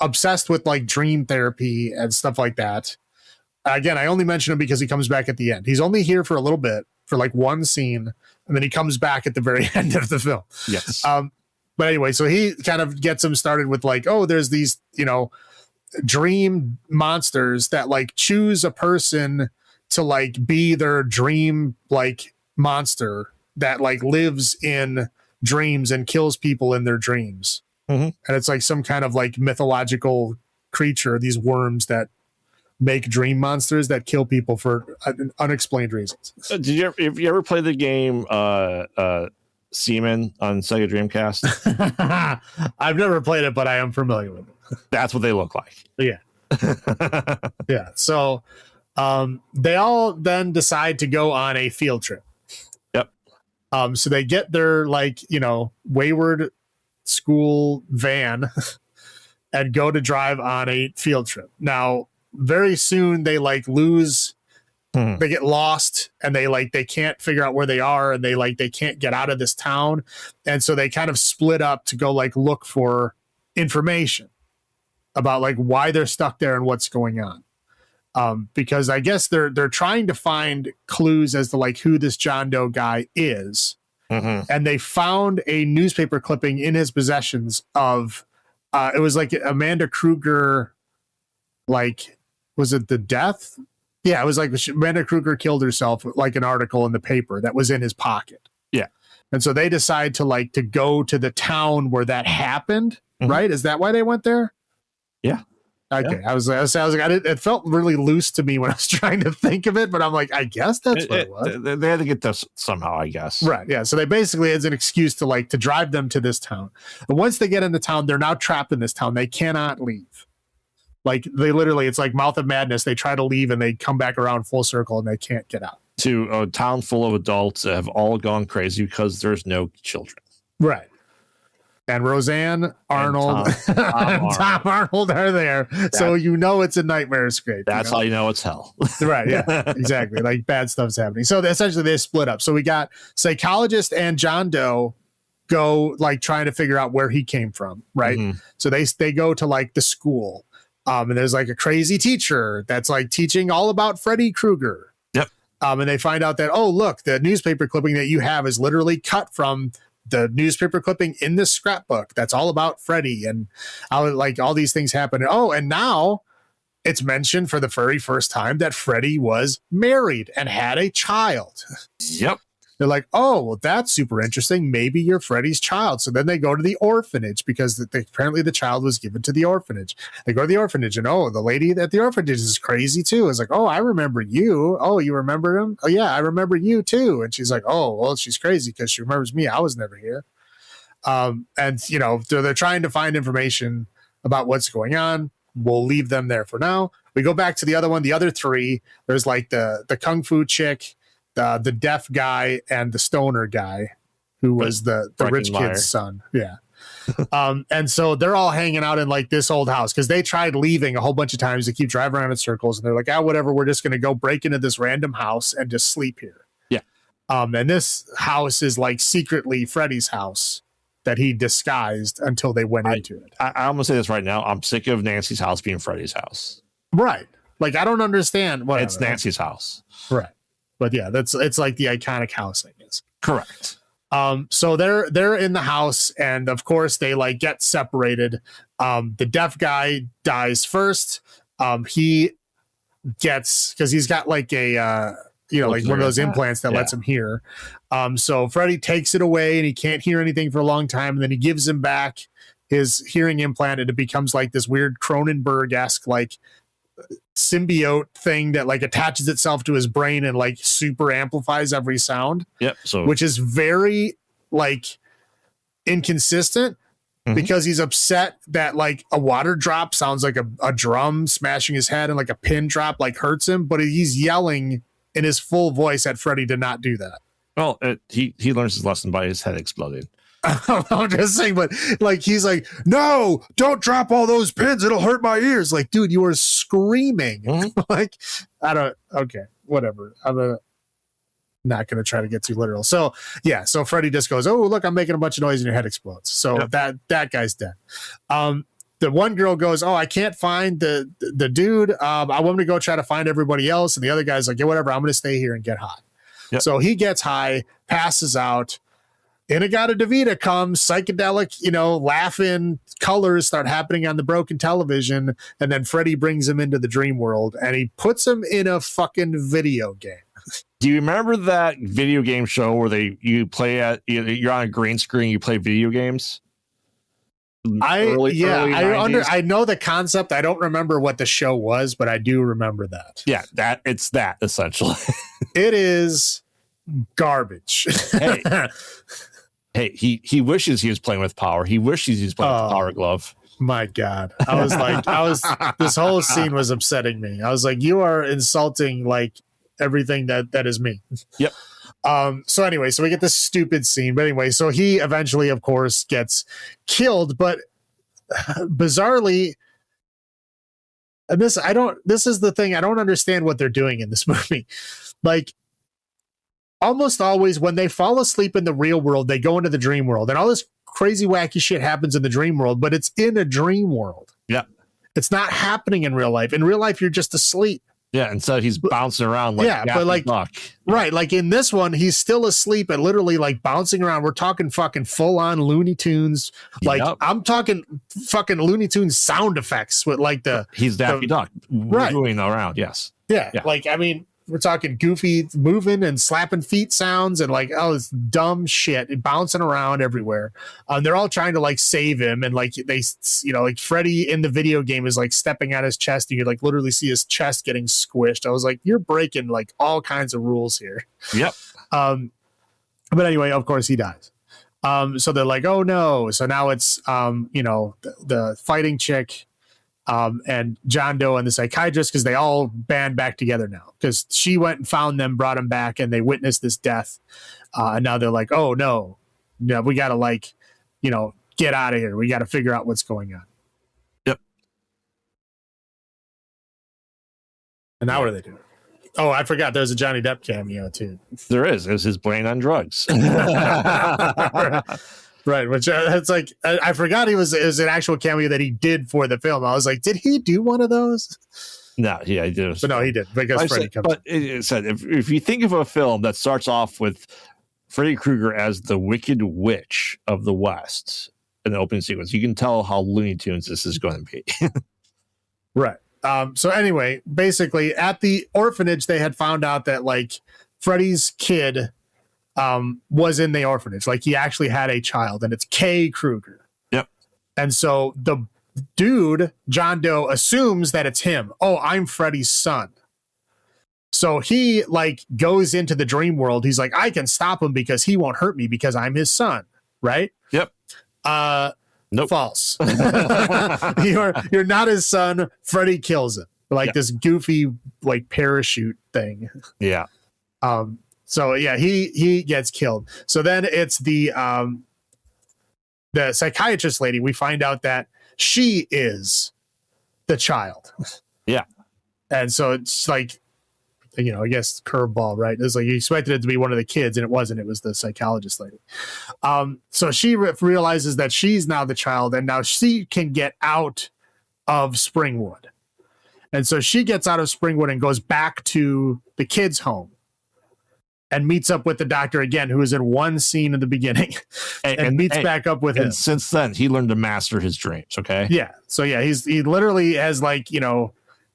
obsessed with dream therapy and stuff like that. Again, I only mention him because he comes back at the end. He's only here for a little bit, for one scene, and then he comes back at the very end of the film. Yes. But anyway, so he kind of gets him started with there's these, dream monsters that choose a person to like be their dream like monster that like lives in dreams and kills people in their dreams. And it's like some kind of like mythological creature, these worms that make dream monsters that kill people for unexplained reasons. Have you ever play the game Seaman on Sega Dreamcast? I've never played it, but I am familiar with it. That's what they look like. Yeah. Yeah. So they all then decide to go on a field trip. Yep. So they get their like, wayward school van and go to drive on a field trip. Now, very soon they like lose, they get lost, and they can't figure out where they are, and they can't get out of this town. And so they kind of split up to go like look for information about like why they're stuck there and what's going on. Because I guess they're trying to find clues as to like who this John Doe guy is. And they found a newspaper clipping in his possessions of it was like Amanda Kruger, like, was it the death? Yeah, it was like Amanda Kruger killed herself, like an article in the paper that was in his pocket. Yeah. And so they decide to go to the town where that happened, right? Is that why they went there? Yeah. Okay. Yeah. I was like, it felt really loose to me when I was trying to think of it, but I'm like, I guess that's what it was. They had to get this somehow, I guess. Right. Yeah. So they basically, it's an excuse to drive them to this town. And once they get into town, they're now trapped in this town. They cannot leave. Like they literally, it's like Mouth of Madness. They try to leave and they come back around full circle and they can't get out. To a town full of adults that have all gone crazy because there's no children. Right. And Roseanne Arnold and Tom Arnold are there. So it's a nightmare scrape. That's how you know it's hell. Right. Yeah, exactly. Like bad stuff's happening. So essentially they split up. So we got psychologist and John Doe go like trying to figure out where he came from. Right. So they go to like the school. And there's like a crazy teacher that's like teaching all about Freddy Krueger. Yep. And they find out that, oh, look, the newspaper clipping that you have is literally cut from the newspaper clipping in this scrapbook that's all about Freddy, and how like all these things happen. Oh, and now it's mentioned for the very first time that Freddy was married and had a child. Yep. They're like, oh, well, that's super interesting. Maybe you're Freddy's child. So then they go to the orphanage because apparently the child was given to the orphanage. They go to the orphanage and, oh, the lady at the orphanage is crazy too. It's like, oh, I remember you. Oh, you remember him? Oh, yeah, I remember you too. And she's like, oh, well, she's crazy because she remembers me. I was never here. And, they're trying to find information about what's going on. We'll leave them there for now. We go back to the other one, the other three. There's like the Kung Fu chick, the deaf guy, and the stoner guy who was the rich kid's son. Yeah. And so they're all hanging out in like this old house because they tried leaving a whole bunch of times. They keep driving around in circles and they're like, whatever, we're just going to go break into this random house and just sleep here. Yeah. And this house is like secretly Freddy's house that he disguised until they went into it. I'm going to say this right now. I'm sick of Nancy's house being Freddy's house. Right. Like, I don't understand. Whatever. It's Nancy's house. Right. But yeah, it's like the iconic house, I guess. Correct. So they're in the house, and of course they like get separated. The deaf guy dies first. He gets, because he's got like a like one of those implants that lets him hear. So Freddy takes it away and he can't hear anything for a long time, and then he gives him back his hearing implant, and it becomes like this weird Cronenberg-esque like symbiote thing that like attaches itself to his brain and like super amplifies every sound. Yep. So which is very like inconsistent because he's upset that like a water drop sounds like a drum smashing his head and like a pin drop like hurts him, but he's yelling in his full voice at Freddy to not do that. Well, he learns his lesson by his head exploding. I'm just saying, but like he's like, no, don't drop all those pins, it'll hurt my ears. Like, dude, you were screaming. Like, okay, whatever. I'm not gonna try to get too literal. So yeah, so Freddy just goes, oh, look, I'm making a bunch of noise and your head explodes. So that guy's dead. The one girl goes, oh, I can't find the dude. I want to go try to find everybody else. And the other guy's like, yeah, whatever, I'm gonna stay here and get high. Yep. So he gets high, passes out. Inagata-Devita comes, psychedelic, laughing colors start happening on the broken television, and then Freddy brings him into the dream world, and he puts him in a fucking video game. Do you remember that video game show where you're on a green screen, you play video games? I know the concept. I don't remember what the show was, but I do remember that. Yeah, it's that essentially. It is garbage. Hey, he wishes he was playing with power. He wishes he was playing with Power Glove. My God. This whole scene was upsetting me. I was like, you are insulting like everything that is me. Yep. So anyway, so we get this stupid scene. But anyway, so he eventually, of course, gets killed. But bizarrely, and this is the thing. I don't understand what they're doing in this movie. Like, almost always when they fall asleep in the real world, they go into the dream world, and all this crazy wacky shit happens in the dream world, but it's in a dream world. Yeah. It's not happening in real life. In real life, you're just asleep. Yeah, and so he's bouncing around like but like duck. Right, like in this one, he's still asleep and literally like bouncing around. We're talking fucking full on Looney Tunes. Like I'm talking fucking Looney Tunes sound effects with like he's Daffy Duck moving around. Yes. Yeah. Like I mean, we're talking Goofy moving and slapping feet sounds and like this dumb shit bouncing around everywhere. They're all trying to like save him, and like they, like Freddy in the video game is like stepping at his chest. And you like literally see his chest getting squished. I was like, you're breaking like all kinds of rules here. Yep. But anyway, of course he dies. So they're like, oh no. So now it's the fighting chick. And John Doe and the psychiatrist, because they all band back together now because she went and found them, brought them back, and they witnessed this death. And now they're like, oh no, we got to get out of here. We got to figure out what's going on. Yep. And now what are they doing? Oh, I forgot. There's a Johnny Depp cameo too. There is. It was his brain on drugs. Right, which it's like I forgot it was an actual cameo that he did for the film. I was like, did he do one of those? No, yeah, he did. But no, he did because Freddy comes. But it said if you think of a film that starts off with Freddy Krueger as the Wicked Witch of the West in the opening sequence, you can tell how Looney Tunes this is going to be. Right. So anyway, basically at the orphanage, they had found out that like Freddy's kid was in the orphanage. Like he actually had a child, and it's Kay Krueger. Yep. And so the dude, John Doe, assumes that it's him. Oh, I'm Freddy's son. So he like goes into the dream world. He's like, I can stop him because he won't hurt me because I'm his son. Right? Yep. Nope. False. You're not his son. Freddy kills him. Like this goofy like parachute thing. Yeah. So yeah, he gets killed. So then it's the psychiatrist lady. We find out that she is the child. Yeah. And so it's like, I guess curveball, right? It's like you expected it to be one of the kids, and it wasn't. It was the psychologist lady. So she realizes that she's now the child, and now she can get out of Springwood. And so she gets out of Springwood and goes back to the kids' home. And meets up with the doctor again, who is in one scene in the beginning, and meets back up with him. And since then, he learned to master his dreams. Okay. Yeah. So yeah, he literally has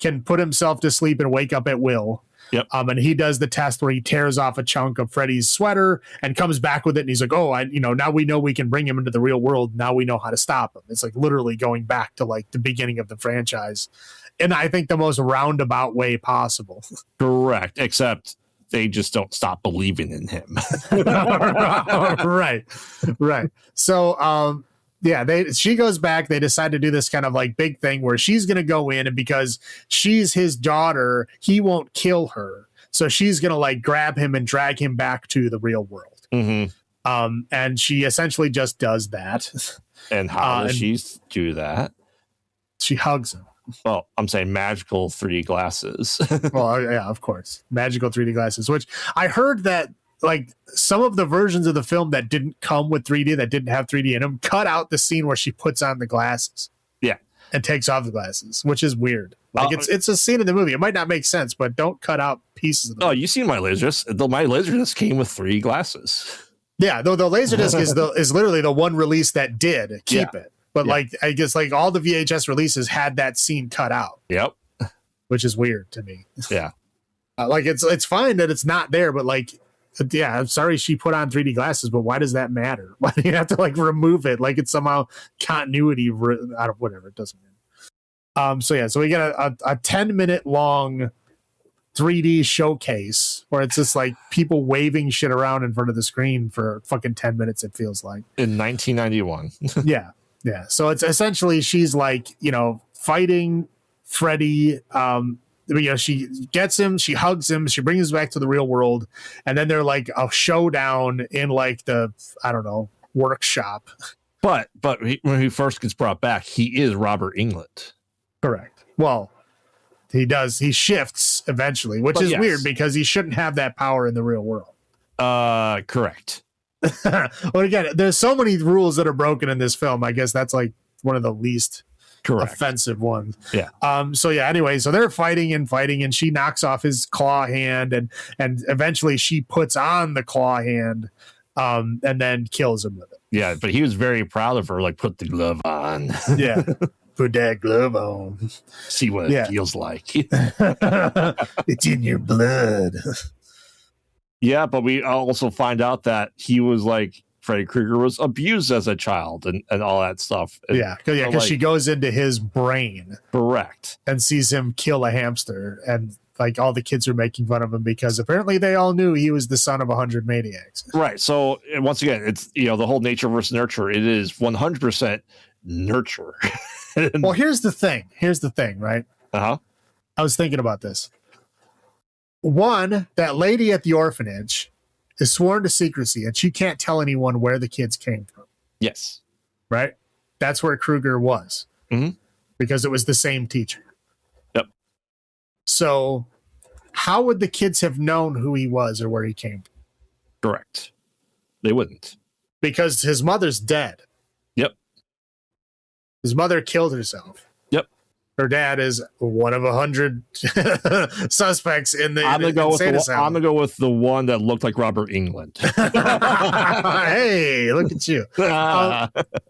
can put himself to sleep and wake up at will. Yep. And he does the test where he tears off a chunk of Freddy's sweater and comes back with it. And he's like, oh, now we know we can bring him into the real world. Now we know how to stop him. It's like literally going back to like the beginning of the franchise. And I think the most roundabout way possible. Correct. Except they just don't stop believing in him. Right. So, she goes back. They decide to do this kind of like big thing where she's going to go in, and because she's his daughter, he won't kill her. So she's going to like grab him and drag him back to the real world. Mm-hmm. And she essentially just does that. And how does she do that? She hugs him. Well, I'm saying magical 3D glasses. Well, yeah, of course. Magical 3D glasses, which I heard that like some of the versions of the film that didn't come with 3D, that didn't have 3D in them, cut out the scene where she puts on the glasses. Yeah. And takes off the glasses, which is weird. Like it's a scene in the movie. It might not make sense, but don't cut out pieces of it. Oh, you seen my lasers. My lasers came with 3D glasses. Yeah, though the Laserdisc is literally the one release that did keep it. But like, I guess like all the VHS releases had that scene cut out. Yep. Which is weird to me. Yeah. Like it's fine that it's not there, but like, yeah, I'm sorry she put on 3D glasses, but why does that matter? Why do you have to like remove it? Like it's somehow continuity out of whatever, it doesn't matter. So we get a 10-minute long 3D showcase where it's just like people waving shit around in front of the screen for fucking 10 minutes, it feels like. In 1991. Yeah. So it's essentially she's like, fighting Freddy. She gets him, she hugs him, she brings him back to the real world, and then they're like a showdown in like the, I don't know, workshop. But when he first gets brought back, he is Robert Englund. Correct. Well, he shifts eventually, which is weird because he shouldn't have that power in the real world. Correct. Well, again, there's so many rules that are broken in this film. I guess that's like one of the least offensive ones. Yeah. Anyway, so they're fighting, and she knocks off his claw hand, and eventually she puts on the claw hand, and then kills him with it. Yeah, but he was very proud of her, like, put the glove on. Yeah. Put that glove on. See what it feels like. It's in your blood. Yeah, but we also find out that he was like, Freddy Krueger was abused as a child and all that stuff. Because she goes into his brain. Correct. And sees him kill a hamster. And like all the kids are making fun of him because apparently they all knew he was the son of 100 maniacs. Right. So once again, it's, the whole nature versus nurture. It is 100% nurture. Well, here's the thing, right? Uh-huh. I was thinking about this. One, that lady at the orphanage is sworn to secrecy, and she can't tell anyone where the kids came from. Yes. Right? That's where Krueger was. Mm-hmm. Because it was the same teacher. Yep. So how would the kids have known who he was or where he came from? Correct. They wouldn't. Because his mother's dead. Yep. His mother killed herself. Yep. Her dad is one of 100 suspects in the. I'm gonna go with the one that looked like Robert Englund. Hey, look at you!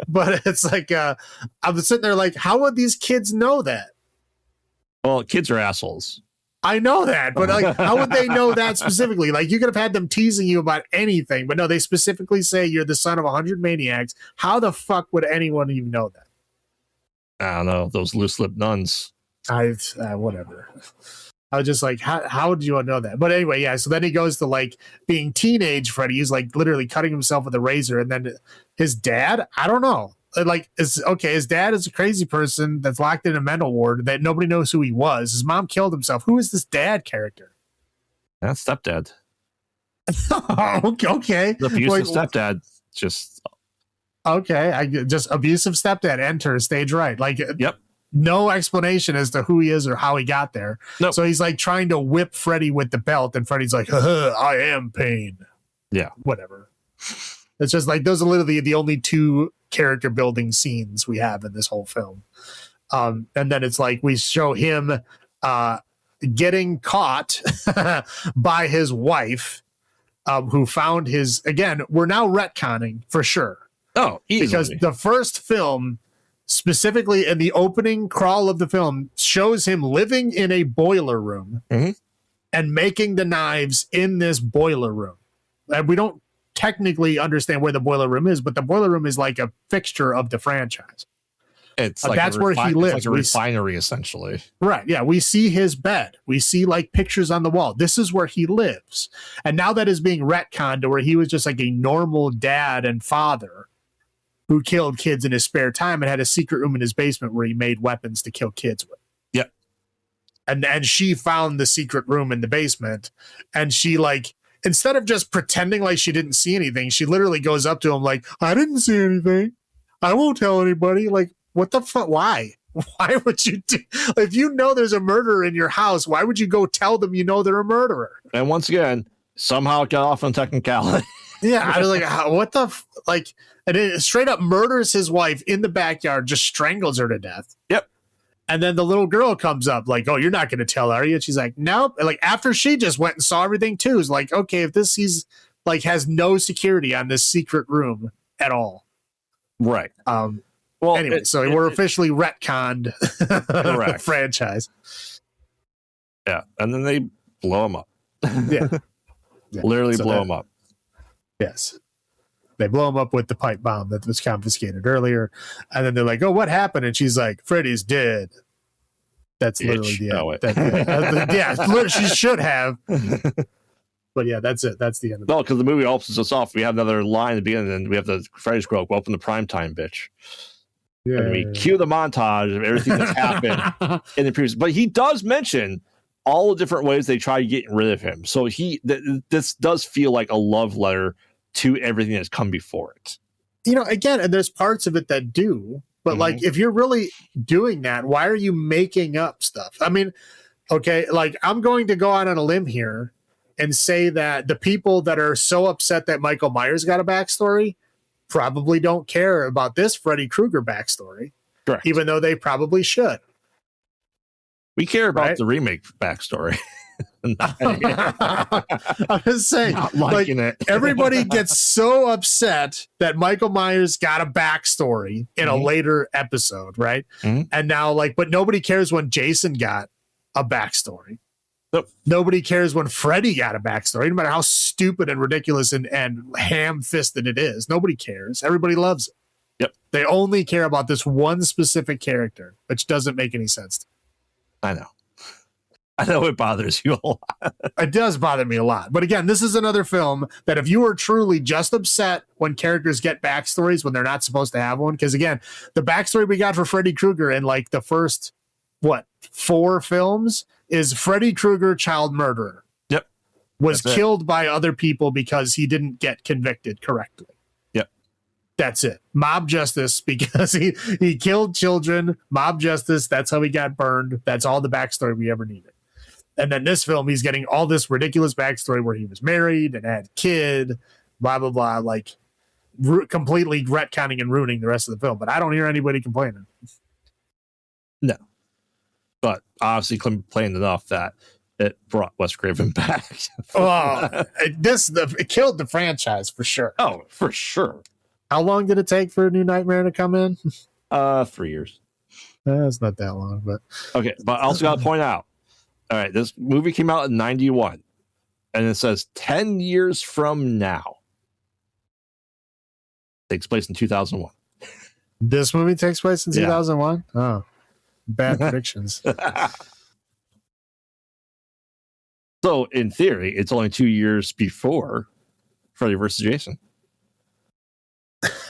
But it's like I'm sitting there like, how would these kids know that? Well, kids are assholes. I know that, but like, how would they know that specifically? Like, you could have had them teasing you about anything, but no, they specifically say you're the son of 100 maniacs. How the fuck would anyone even know that? I don't know, those loose-lipped nuns. Whatever. I was just like, how would you know that? But anyway, yeah. So then he goes to like being teenage Freddy. He's like literally cutting himself with a razor, and then his dad, I don't know. Like, his dad is a crazy person that's locked in a mental ward that nobody knows who he was. His mom killed himself. Who is this dad character? That's stepdad. Okay. The abusive stepdad. Just okay. Just abusive stepdad. Enter stage right. Like, yep. No explanation as to who he is or how he got there. Nope. So he's like trying to whip Freddy with the belt, and Freddy's like, I am pain. Yeah. Whatever. It's just like those are literally the only two character building scenes we have in this whole film. And then it's like we show him getting caught by his wife, who found his, again, we're now retconning for sure. Oh, easily. Because the first film, specifically in the opening crawl of the film, shows him living in a boiler room and making the knives in this boiler room. And we don't technically understand where the boiler room is, but the boiler room is like a fixture of the franchise. It's like that's where he lives. It's like a refinery, essentially. Right. Yeah. We see his bed. We see like pictures on the wall. This is where he lives. And now that is being retconned to where he was just like a normal dad and father who killed kids in his spare time and had a secret room in his basement where he made weapons to kill kids with. Yep. And she found the secret room in the basement, and she like, instead of just pretending like she didn't see anything, she literally goes up to him like, I didn't see anything. I won't tell anybody. Like, what the fuck? Why? Why would you do? If you know there's a murderer in your house, why would you go tell them you know they're a murderer? And once again, somehow it got off on technicality. Yeah, I was like, what the like? And it straight up murders his wife in the backyard, just strangles her to death. Yep. And then the little girl comes up like, oh, you're not going to tell, are you? And she's like, nope. And like after she just went and saw everything too, is like, okay, if he's like has no security on this secret room at all. Right. Well, anyway, we're officially retconned the franchise. Yeah, and then they blow him up. Yeah. Literally blow him up. Yes. They blow him up with the pipe bomb that was confiscated earlier. And then they're like, oh, what happened? And she's like, Freddy's dead. That's literally the end. She should have. But yeah, that's it. That's the end of it. No, because the movie opens us off. We have another line at the beginning, and we have the Freddy's croak, welcome to primetime, bitch. Yeah, and we cue the montage of everything that's happened in the previous. But he does mention all the different ways they try getting rid of him. So this does feel like a love letter to everything that's come before it. You know, again, and there's parts of it that do, but like if you're really doing that, why are you making up stuff? I mean, okay, like I'm going to go out on a limb here and say that the people that are so upset that Michael Myers got a backstory probably don't care about this Freddy Krueger backstory. Correct. Even though they probably should. We care about the remake backstory. I'm just saying, not liking it. Everybody gets so upset that Michael Myers got a backstory in a later episode, right? And now, but nobody cares when Jason got a backstory. Nope. Nobody cares when Freddy got a backstory, no matter how stupid and ridiculous and ham-fisted it is. Nobody cares. Everybody loves it. Yep. They only care about this one specific character, which doesn't make any sense. I know it bothers you a lot. It does bother me a lot. But again, this is another film that if you are truly just upset when characters get backstories when they're not supposed to have one, because again, the backstory we got for Freddy Krueger in like the first, 4 films is Freddy Krueger, child murderer. Yep. Was killed by other people because he didn't get convicted correctly. Yep. That's it. Mob justice because he killed children. Mob justice. That's how he got burned. That's all the backstory we ever needed. And then this film, he's getting all this ridiculous backstory where he was married and had a kid, blah, blah, blah, like completely retconning and ruining the rest of the film. But I don't hear anybody complaining. No. But obviously complained enough that it brought Wes Craven back. It killed the franchise for sure. Oh, for sure. How long did it take for a new Nightmare to come in? 3 years. It's not that long, but okay. But I also got to point out. All right, this movie came out in 91, and it says 10 years from now. Takes place in 2001. This movie takes place in 2001? Oh, bad predictions. So, in theory, it's only 2 years before Freddy versus Jason.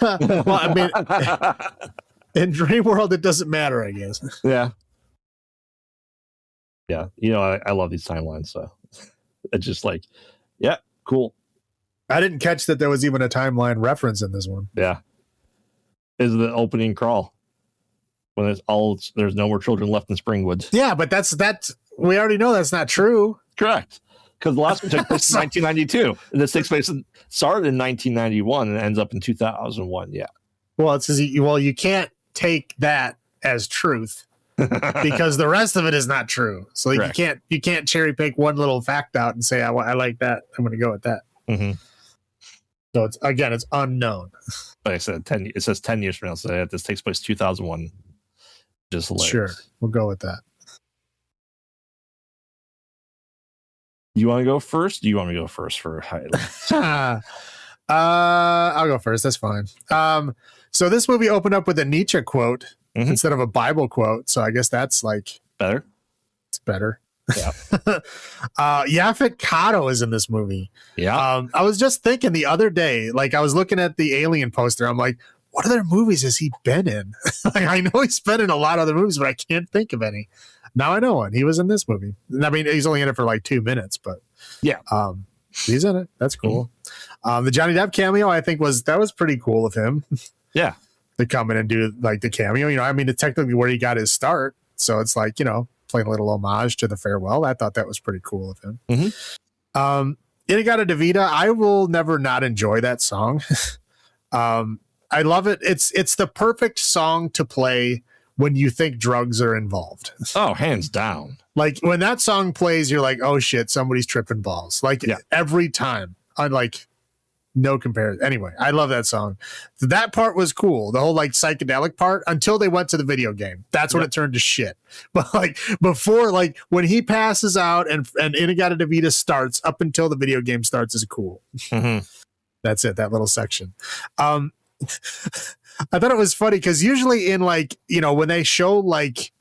Well, I mean, in Dream World, it doesn't matter, I guess. Yeah. Yeah, I love these timelines, so it's just like, yeah, cool. I didn't catch that there was even a timeline reference in this one. Yeah. Is the opening crawl when there's no more children left in Springwood. Yeah, but that's we already know that's not true. Correct. Because the last one took place in 1992. And this takes place started in 1991 and ends up in 2001. Yeah. Well, it says you can't take that as truth. Because the rest of it is not true. So you can't cherry pick one little fact out and say, I like that. I'm going to go with that. Mm-hmm. So it's unknown. Like I said, it says 10 years from now. So this takes place 2001. Just hilarious. Sure. We'll go with that. You want to go first? Do you want me to go first for highlights? I'll go first. That's fine. So this movie opened up with a Nietzsche quote. Instead of a Bible quote. So I guess that's like better. It's better. Yeah. Yaphet Kotto is in this movie. Yeah. I was just thinking the other day, like I was looking at the Alien poster. I'm like, what other movies has he been in? Like, I know he's been in a lot of other movies, but I can't think of any. Now I know one. He was in this movie. I mean, he's only in it for like 2 minutes, but yeah. He's in it. That's cool. The Johnny Depp cameo, I think was pretty cool of him. Yeah. To come in and do like the cameo, I mean, it's technically where he got his start. So it's like, playing a little homage to the farewell. I thought that was pretty cool of him. Inagata Devita, I will never not enjoy that song. I love it. It's the perfect song to play when you think drugs are involved. Oh, hands down. Like when that song plays, you're like, oh shit, somebody's tripping balls. Like every time. No comparison. Anyway, I love that song. That part was cool. The whole like psychedelic part until they went to the video game. That's when it turned to shit. But like before, like when he passes out and In-A-Gadda-Da-Vida starts up until the video game starts is cool. Mm-hmm. That's it. That little section. I thought it was funny because usually in like, you know, when they show like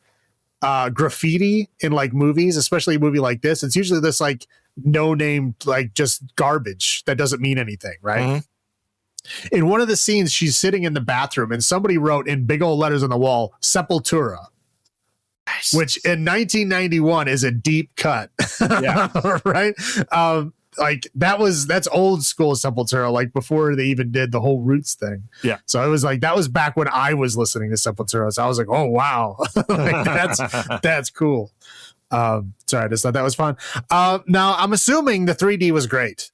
graffiti in like movies, especially a movie like this, it's usually this like no name, like just garbage that doesn't mean anything, right? Mm-hmm. In one of the scenes, she's sitting in the bathroom and somebody wrote in big old letters on the wall, Sepultura. Nice. Which in 1991 is a deep cut. Yeah. Right. Like that's old school Sepultura, like before they even did the whole Roots thing. Yeah. So it was like, that was back when I was listening to Sepultura. So I was like, oh, wow. Like, that's cool. Sorry, I just thought that was fun. Now I'm assuming the 3D was great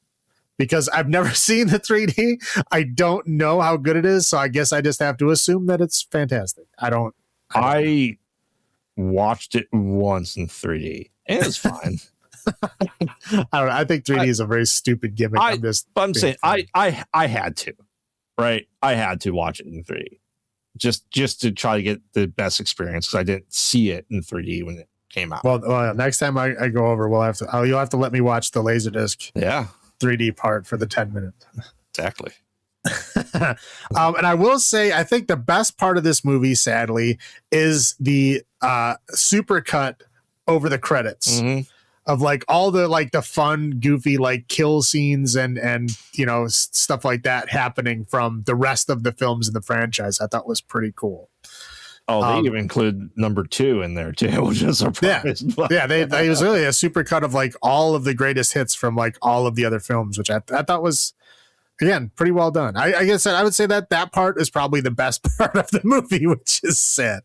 because I've never seen the 3D. I don't know how good it is. So I guess I just have to assume that it's fantastic. I watched it once in 3D and it was fine. I don't know. I think 3D is a very stupid gimmick. I'm saying I had to, right? I had to watch it in 3D just to try to get the best experience because I didn't see it in 3D when it came out. Well, next time I go over, you'll have to let me watch the Laserdisc 3D part for the 10 minutes. Exactly. And I will say, I think the best part of this movie, sadly, is the super cut over the credits. Mm-hmm. Of like all the like the fun, goofy like kill scenes and you know stuff like that happening from the rest of the films in the franchise, I thought was pretty cool. Oh, they even include number 2 in there too, which is a surprise. Yeah, they was really a super cut of like all of the greatest hits from like all of the other films, which I thought was again pretty well done. I guess I would say that part is probably the best part of the movie, which is sad.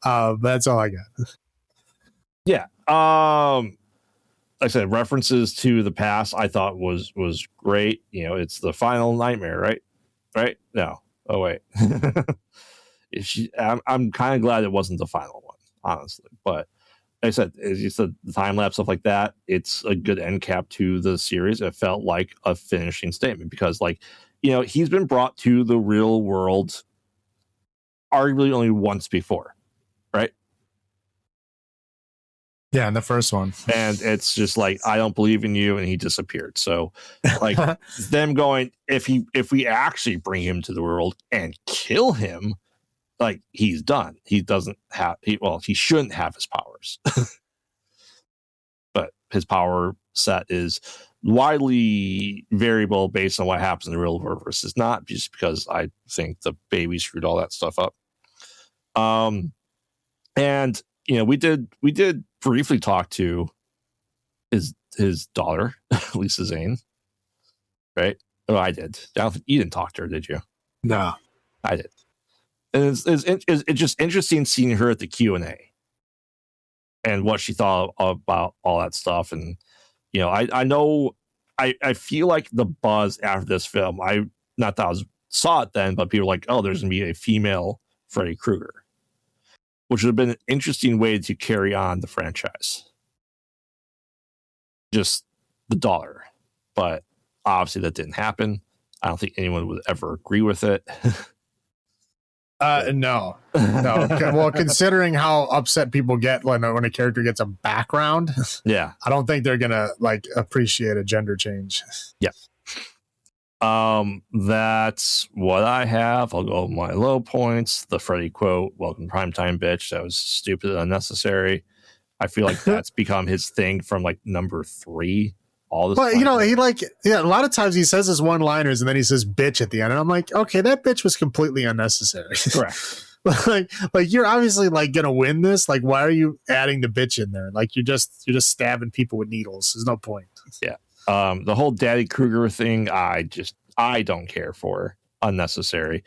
That's all I got. Yeah. Like I said, references to the past I thought was great. You know, it's the final nightmare, right? Right? No. Oh wait. I'm kind of glad it wasn't the final one, honestly. But like I said, as you said, the time lapse stuff like that, it's a good end cap to the series. It felt like a finishing statement because, like, you know, he's been brought to the real world arguably only once before, right? Yeah, in the first one. And it's just like, I don't believe in you, and he disappeared. So like them going, if we actually bring him to the world and kill him, like he's done. He shouldn't have his powers. But his power set is widely variable based on what happens in the real world versus not, just because I think the baby screwed all that stuff up. And you know, we did briefly talk to his daughter, Lisa Zane, right? Oh, I did. You didn't talk to her, did you? No, I did. And it's just interesting seeing her at the Q&A and what she thought about all that stuff. And you know, I know I feel like the buzz after this film, not that I saw it then, but people were like, oh, there's gonna be a female Freddy Krueger, which would have been an interesting way to carry on the franchise. Just the daughter. But obviously that didn't happen. I don't think anyone would ever agree with it. No. Well, considering how upset people get when a character gets a background, yeah, I don't think they're gonna like appreciate a gender change. Yeah. That's what I have. I'll go with my low points. The Freddy quote, "Welcome to primetime, bitch." That was stupid and unnecessary. I feel like that's become his thing from like number 3. All this, but you know, a lot of times he says his one-liners and then he says "bitch" at the end, and I'm like, okay, that bitch was completely unnecessary. Correct. like you're obviously like gonna win this. Like, why are you adding the bitch in there? Like you're just stabbing people with needles. There's no point. Yeah. The whole Daddy Krueger thing, I don't care for. Unnecessary.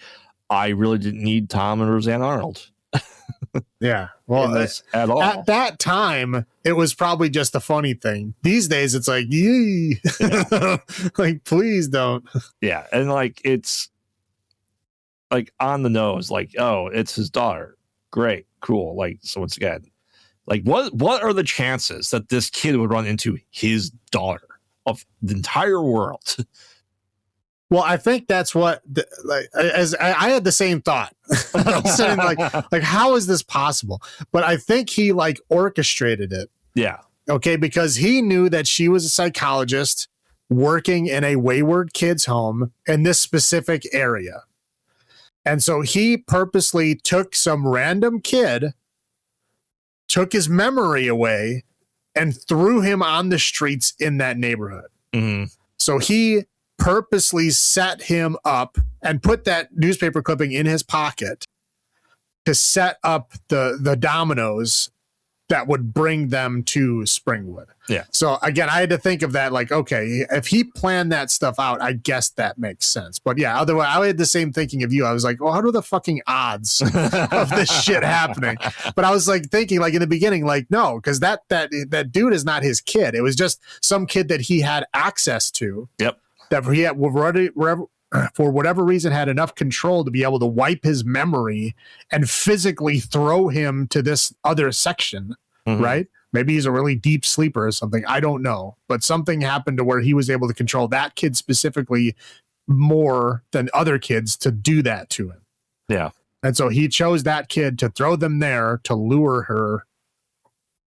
I really didn't need Tom and Roseanne Arnold. Yeah. Well, at all. At that time, it was probably just a funny thing. These days, it's like, yee. Yeah. Like, please don't. Yeah. And like, it's like on the nose, like, oh, it's his daughter. Great. Cool. Like, so once again, like, what are the chances that this kid would run into his daughter of the entire world? Well, I think that's what I had the same thought. I was sitting like how is this possible? But I think he like orchestrated it. Yeah. Okay, because he knew that she was a psychologist working in a wayward kid's home in this specific area. And so he purposely took some random kid, took his memory away, and threw him on the streets in that neighborhood. Mm-hmm. So he purposely set him up and put that newspaper clipping in his pocket to set up the dominoes that would bring them to Springwood. Yeah. So again, I had to think of that like, okay, if he planned that stuff out, I guess that makes sense. But yeah, otherwise I had the same thinking of you. I was like, well, how are the fucking odds of this shit happening? But I was like thinking like in the beginning, like, no, because that dude is not his kid. It was just some kid that he had access to. Yep. That he had for whatever reason had enough control to be able to wipe his memory and physically throw him to this other section, right? Maybe he's a really deep sleeper or something. I don't know. But something happened to where he was able to control that kid specifically more than other kids to do that to him. Yeah. And so he chose that kid to throw them there to lure her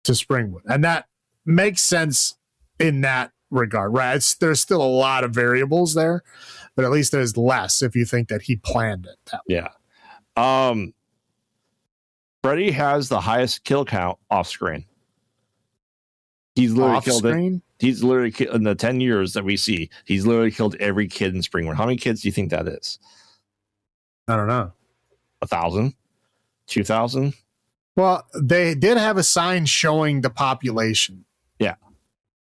to Springwood. And that makes sense in that regard, right? There's still a lot of variables there, but at least there's less if you think that he planned it that way. Yeah. Freddy has the highest kill count off screen. He's literally killed it. He's literally in the 10 years that we see, he's literally killed every kid in Springwood. How many kids do you think that is? I don't know. 1,000? 2,000? Well, they did have a sign showing the population. Yeah.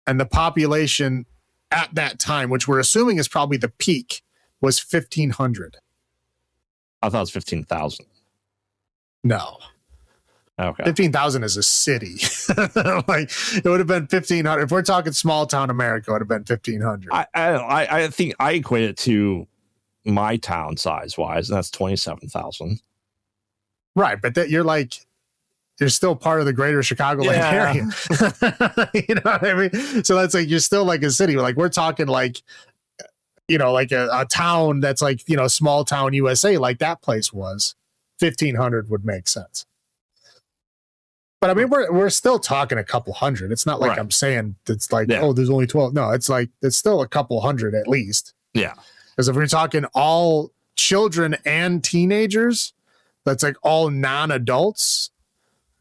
And the population at that time, which we're assuming is probably the peak, was 1,500. I thought it was 15,000. No. Okay. 15,000 is a city. Like it would have been 1,500. If we're talking small town America, it would have been 1,500. I think I equate it to my town size wise, and that's 27,000. Right, but you're still part of the greater Chicagoland area. You know what I mean? So that's like you're still like a city. Like we're talking like, you know, like a town that's like, you know, small town USA, like that place was. 1,500 would make sense. But I mean, we're still talking a couple hundred. It's not like I'm saying it's like, oh, there's only 12. No, it's like it's still a couple hundred at least. Yeah. Because if we're talking all children and teenagers, that's like all non-adults.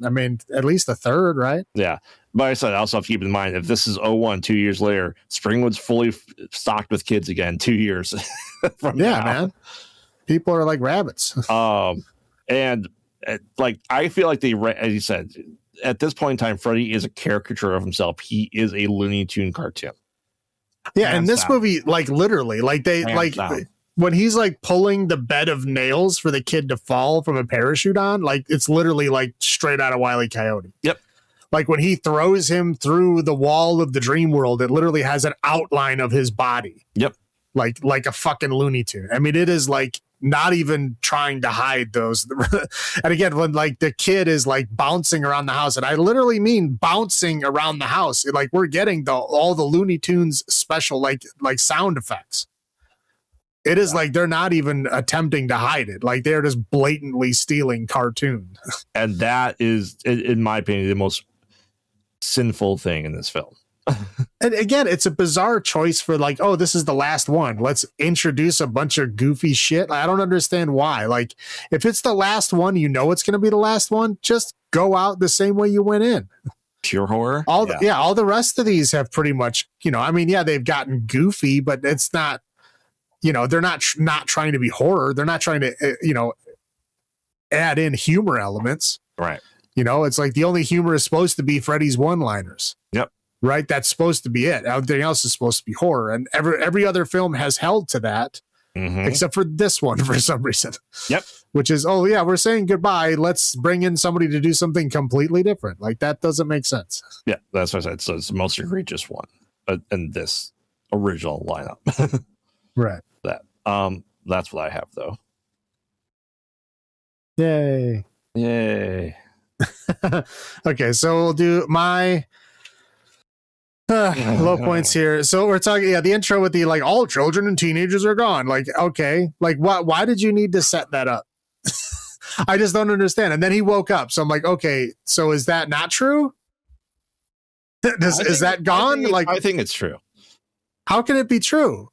I mean, at least a third, right? Yeah. But I said, also keep in mind, if this is 01, 2 years later, Springwood's fully stocked with kids again, 2 years from now. Man. People are like rabbits. And like, I feel like as you said, at this point in time, Freddy is a caricature of himself. He is a Looney Tune cartoon. Yeah. And this movie, like literally, like when he's like pulling the bed of nails for the kid to fall from a parachute on, like it's literally like straight out of Wile E. Coyote. Yep. Like when he throws him through the wall of the dream world, it literally has an outline of his body. Yep. Like a fucking Looney Tune. I mean, it is like not even trying to hide those. And again, when like the kid is like bouncing around the house, and I literally mean bouncing around the house, like we're getting all the Looney Tunes special like sound effects. It is like they're not even attempting to hide it. Like they're just blatantly stealing cartoon. And that is, in my opinion, the most sinful thing in this film. And again, it's a bizarre choice for like, oh, this is the last one. Let's introduce a bunch of goofy shit. I don't understand why. Like, if it's the last one, you know it's going to be the last one. Just go out the same way you went in. Pure horror. All the rest of these have pretty much, you know, I mean, yeah, they've gotten goofy, but it's not, you know, they're not trying to be horror. They're not trying to, you know, add in humor elements. Right. You know, it's like the only humor is supposed to be Freddy's one-liners. Yep. Right. That's supposed to be it. Everything else is supposed to be horror. And every other film has held to that, except for this one for some reason. Yep. Which is, oh, yeah, we're saying goodbye. Let's bring in somebody to do something completely different. Like that doesn't make sense. Yeah, that's what I said. So it's the most egregious one in this original lineup. Right. That's what I have, though. Yay. Yay. Okay, so we'll do my Low points here. So we're talking, the intro with the like all children and teenagers are gone. Like, okay, like what? Why did you need to set that up? I just don't understand. And then he woke up, so I'm like, okay, so is that not true? Is that gone? I think it's true. How can it be true?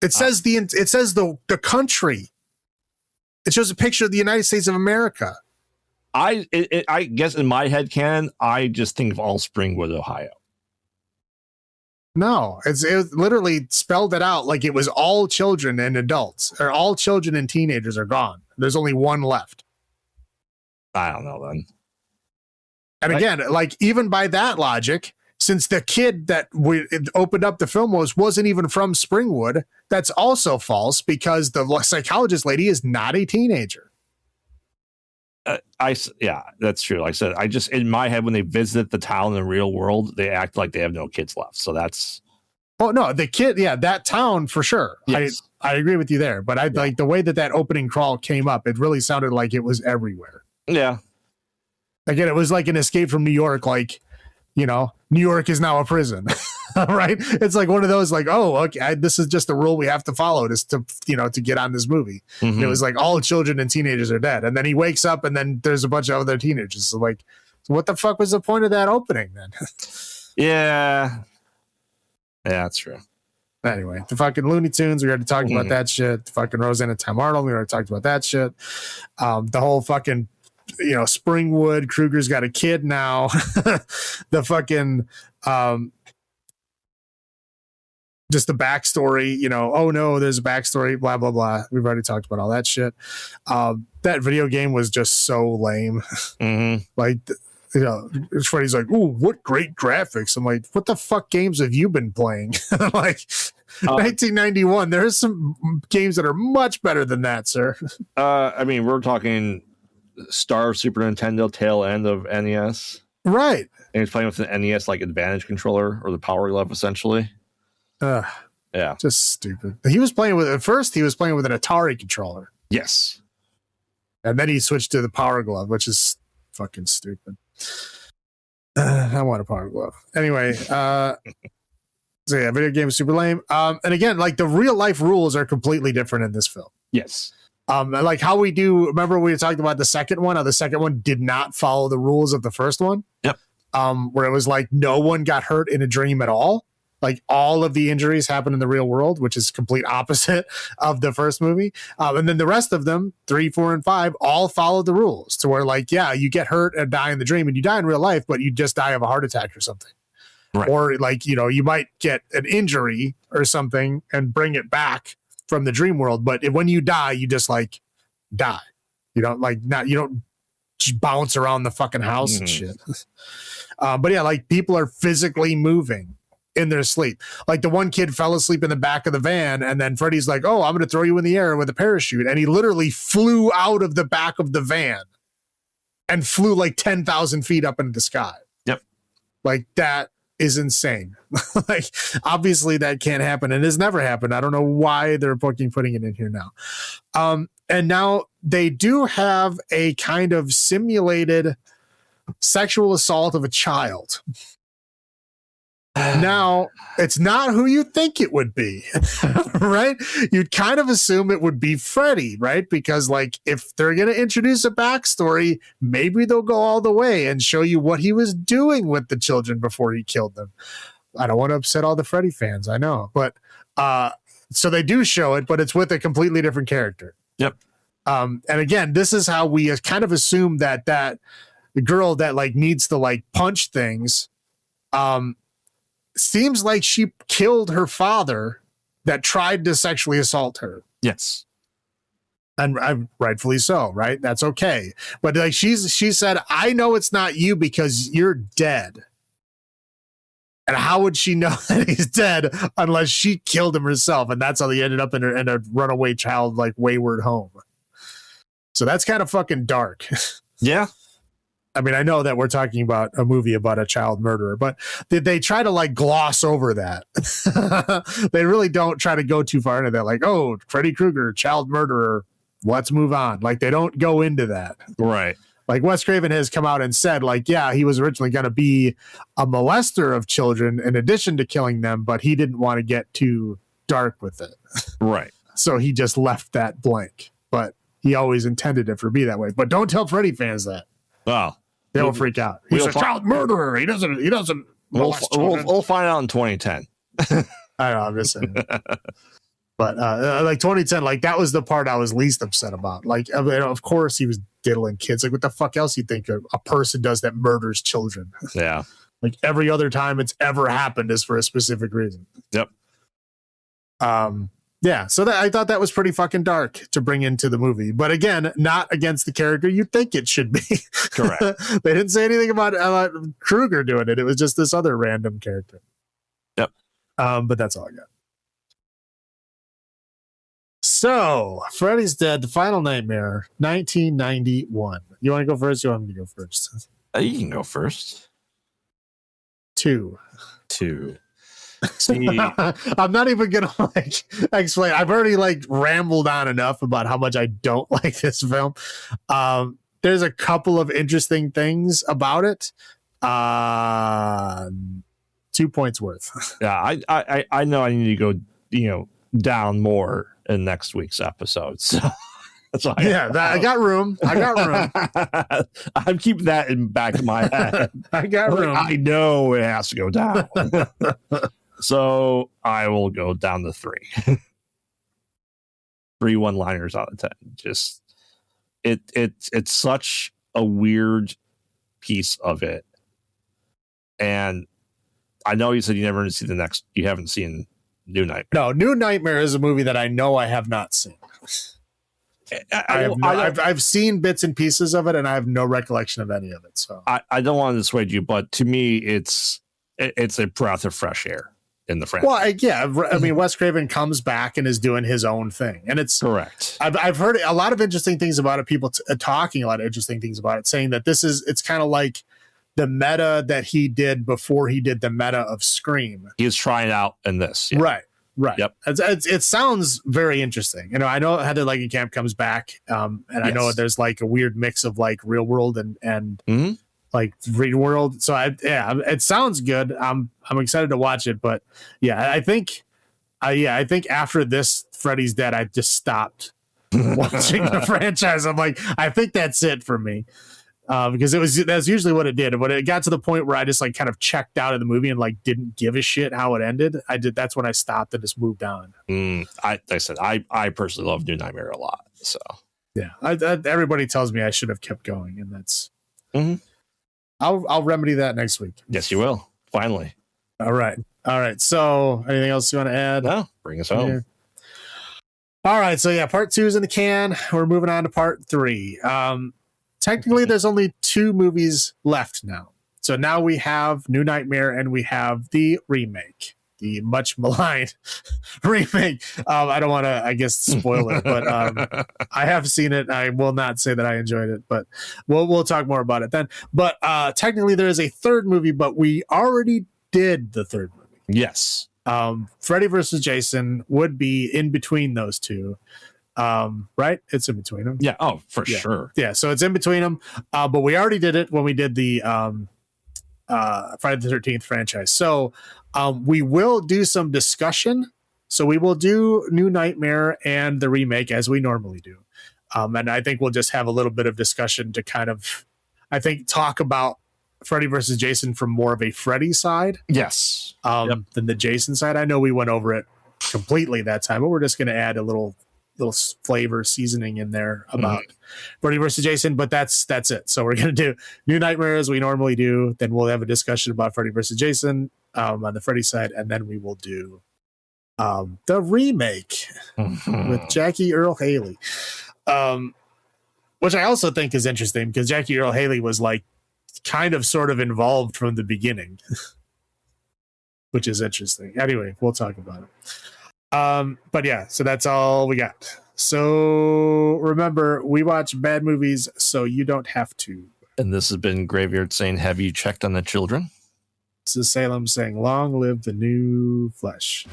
It says the country. It shows a picture of the United States of America. I guess in my head canon, I just think of all Springwood, Ohio. No, it literally spelled it out like it was all children and adults, or all children and teenagers are gone. There's only one left. I don't know then. And again, like even by that logic, since the kid that we opened up the film wasn't even from Springwood, that's also false because the psychologist lady is not a teenager. Yeah, that's true. Like I said, I just in my head when they visit the town in the real world, they act like they have no kids left. So that's no, the kid, that town for sure. Yes. I agree with you there, but I like the way that opening crawl came up. It really sounded like it was everywhere. Yeah. Again, it was like an Escape from New York, like, New York is now a prison, right? It's like one of those, like, oh, okay, this is just a rule we have to follow to get on this movie. Mm-hmm. It was like all children and teenagers are dead, and then he wakes up, and then there's a bunch of other teenagers. So like, what the fuck was the point of that opening then? Yeah, that's true. Anyway, the fucking Looney Tunes, we already talked about that shit. The fucking Rosanna Time Arnold, we already talked about that shit. The whole fucking Springwood, Kruger's got a kid now. The fucking just the backstory, oh no, there's a backstory, blah blah blah. We've already talked about all that shit. That video game was just so lame. Mm-hmm. Like, Freddy's like, ooh, what great graphics. I'm like, what the fuck games have you been playing? Like 1991, there's some games that are much better than that, sir. I mean, we're talking Star Super Nintendo tail end of NES, right? And he's playing with an NES like Advantage controller or the Power Glove, essentially. Yeah, just stupid. He was playing with an Atari controller. Yes, and then he switched to the Power Glove, which is fucking stupid. I want a Power Glove anyway. So yeah, video game is super lame. And again, like the real life rules are completely different in this film. Yes. Like how we do, remember we talked about the second one, how the second one did not follow the rules of the first one? Yep. Where it was like no one got hurt in a dream at all. Like all of the injuries happen in the real world, which is complete opposite of the first movie. And then the rest of them, 3, 4, and 5, all follow the rules to where like, yeah, you get hurt and die in the dream and you die in real life, but you just die of a heart attack or something. Right. Or like, you might get an injury or something and bring it back from the dream world, but when you die, you just like die. You don't just bounce around the fucking house and shit. But yeah, like people are physically moving in their sleep. Like the one kid fell asleep in the back of the van, and then Freddy's like, "Oh, I'm going to throw you in the air with a parachute," and he literally flew out of the back of the van and flew like 10,000 feet up into the sky. Yep, like that is insane. Like obviously that can't happen and has never happened. I don't know why they're putting it in here now. And now they do have a kind of simulated sexual assault of a child. Now, it's not who you think it would be, right? You'd kind of assume it would be Freddy, right? Because, like, if they're going to introduce a backstory, maybe they'll go all the way and show you what he was doing with the children before he killed them. I don't want to upset all the Freddy fans, I know. But, so they do show it, but it's with a completely different character. Yep. And again, this is how we kind of assume that the girl that, like, needs to, like, punch things, seems like she killed her father that tried to sexually assault her. Yes. And rightfully so, right? That's okay. But like she said, I know it's not you because you're dead. And how would she know that he's dead unless she killed him herself? And that's how they ended up in a runaway child, like wayward home. So that's kind of fucking dark. Yeah. I mean, I know that we're talking about a movie about a child murderer, but did they try to like gloss over that? They really don't try to go too far into that. Like, oh, Freddy Krueger, child murderer, let's move on. Like they don't go into that. Right. Like Wes Craven has come out and said, like, yeah, he was originally going to be a molester of children in addition to killing them, but he didn't want to get too dark with it. Right. So he just left that blank. But he always intended it to be that way. But don't tell Freddy fans that. Well, they will freak out. He's a child murderer. He doesn't. We'll find out in 2010. I know. I'm just saying. But like 2010, like that was the part I was least upset about. Like, I mean, of course, he was diddling kids. Like, what the fuck else you think a person does that murders children? Yeah. Like every other time it's ever happened is for a specific reason. Yep. Yeah. So I thought that was pretty fucking dark to bring into the movie. But again, not against the character you think it should be. Correct. They didn't say anything about Krueger doing it. It was just this other random character. Yep. But that's all I got. So, Freddy's Dead, The Final Nightmare, 1991. You want to go first? You want me to go first? You can go first. Two. See, I'm not even gonna like explain. I've already like rambled on enough about how much I don't like this film. There's a couple of interesting things about it. 2 points worth. Yeah, I know I need to go, down more in next week's episode. So that's why I got room. I'm keeping that in back of my head. I got room. I know it has to go down. So I will go down to 3. 3 one-liners out of 10. Just it's such a weird piece of it. And I know you said you never see you haven't seen New Nightmare. No, New Nightmare is a movie that I know I have not seen. I've seen bits and pieces of it, and I have no recollection of any of it. So I don't want to dissuade you, but to me, it's a breath of fresh air in the franchise. Well, I mean, Wes Craven comes back and is doing his own thing, and it's correct. I've heard a lot of interesting things about it. People talking a lot of interesting things about it, saying that it's kind of like the meta that he did before he did the meta of Scream. He's trying out in this. Yeah. Right. Yep. It sounds very interesting. I know Heather Langenkamp comes back, and yes. I know there's like a weird mix of like real world and like real world. So it sounds good. I'm excited to watch it, but yeah, I think after this Freddy's Dead, I just stopped watching the franchise. I'm like, I think that's it for me. Because that's usually what it did. And when it got to the point where I just like kind of checked out of the movie and like didn't give a shit how it ended, that's when I stopped and just moved on. Like I said, I personally love New Nightmare a lot. So yeah, everybody tells me I should have kept going, and that's I'll remedy that next week. Yes, you will. Finally. All right. So anything else you want to add? No, bring us home. Yeah. All right. So yeah, part 2 is in the can. We're moving on to part 3. Technically, there's only 2 movies left now. So now we have New Nightmare and we have the remake, the much maligned remake. I don't want to, I guess, spoil it, but I have seen it. I will not say that I enjoyed it, but we'll talk more about it then. But technically, there is a 3rd movie, but we already did the 3rd movie. Yes. Freddy versus Jason would be in between those 2. Right, it's in between them. Yeah. Oh, for sure. Yeah, so it's in between them. But we already did it when we did the Friday the 13th franchise. So we will do some discussion. So we will do New Nightmare and the remake as we normally do. And I think we'll just have a little bit of discussion to kind of, I think, talk about Freddy versus Jason from more of a Freddy side. Yes. Than the Jason side. I know we went over it completely that time, but we're just going to add a little flavor seasoning in there about Freddy versus Jason, but that's it. So we're going to do New Nightmare as we normally do. Then we'll have a discussion about Freddy versus Jason on the Freddy side. And then we will do the remake with Jackie Earle Haley, which I also think is interesting because Jackie Earle Haley was like kind of sort of involved from the beginning, which is interesting. Anyway, we'll talk about it. But yeah, so that's all we got. So remember, we watch bad movies so you don't have to. And this has been Graveyard saying, have you checked on the children? This is Salem saying, long live the new flesh.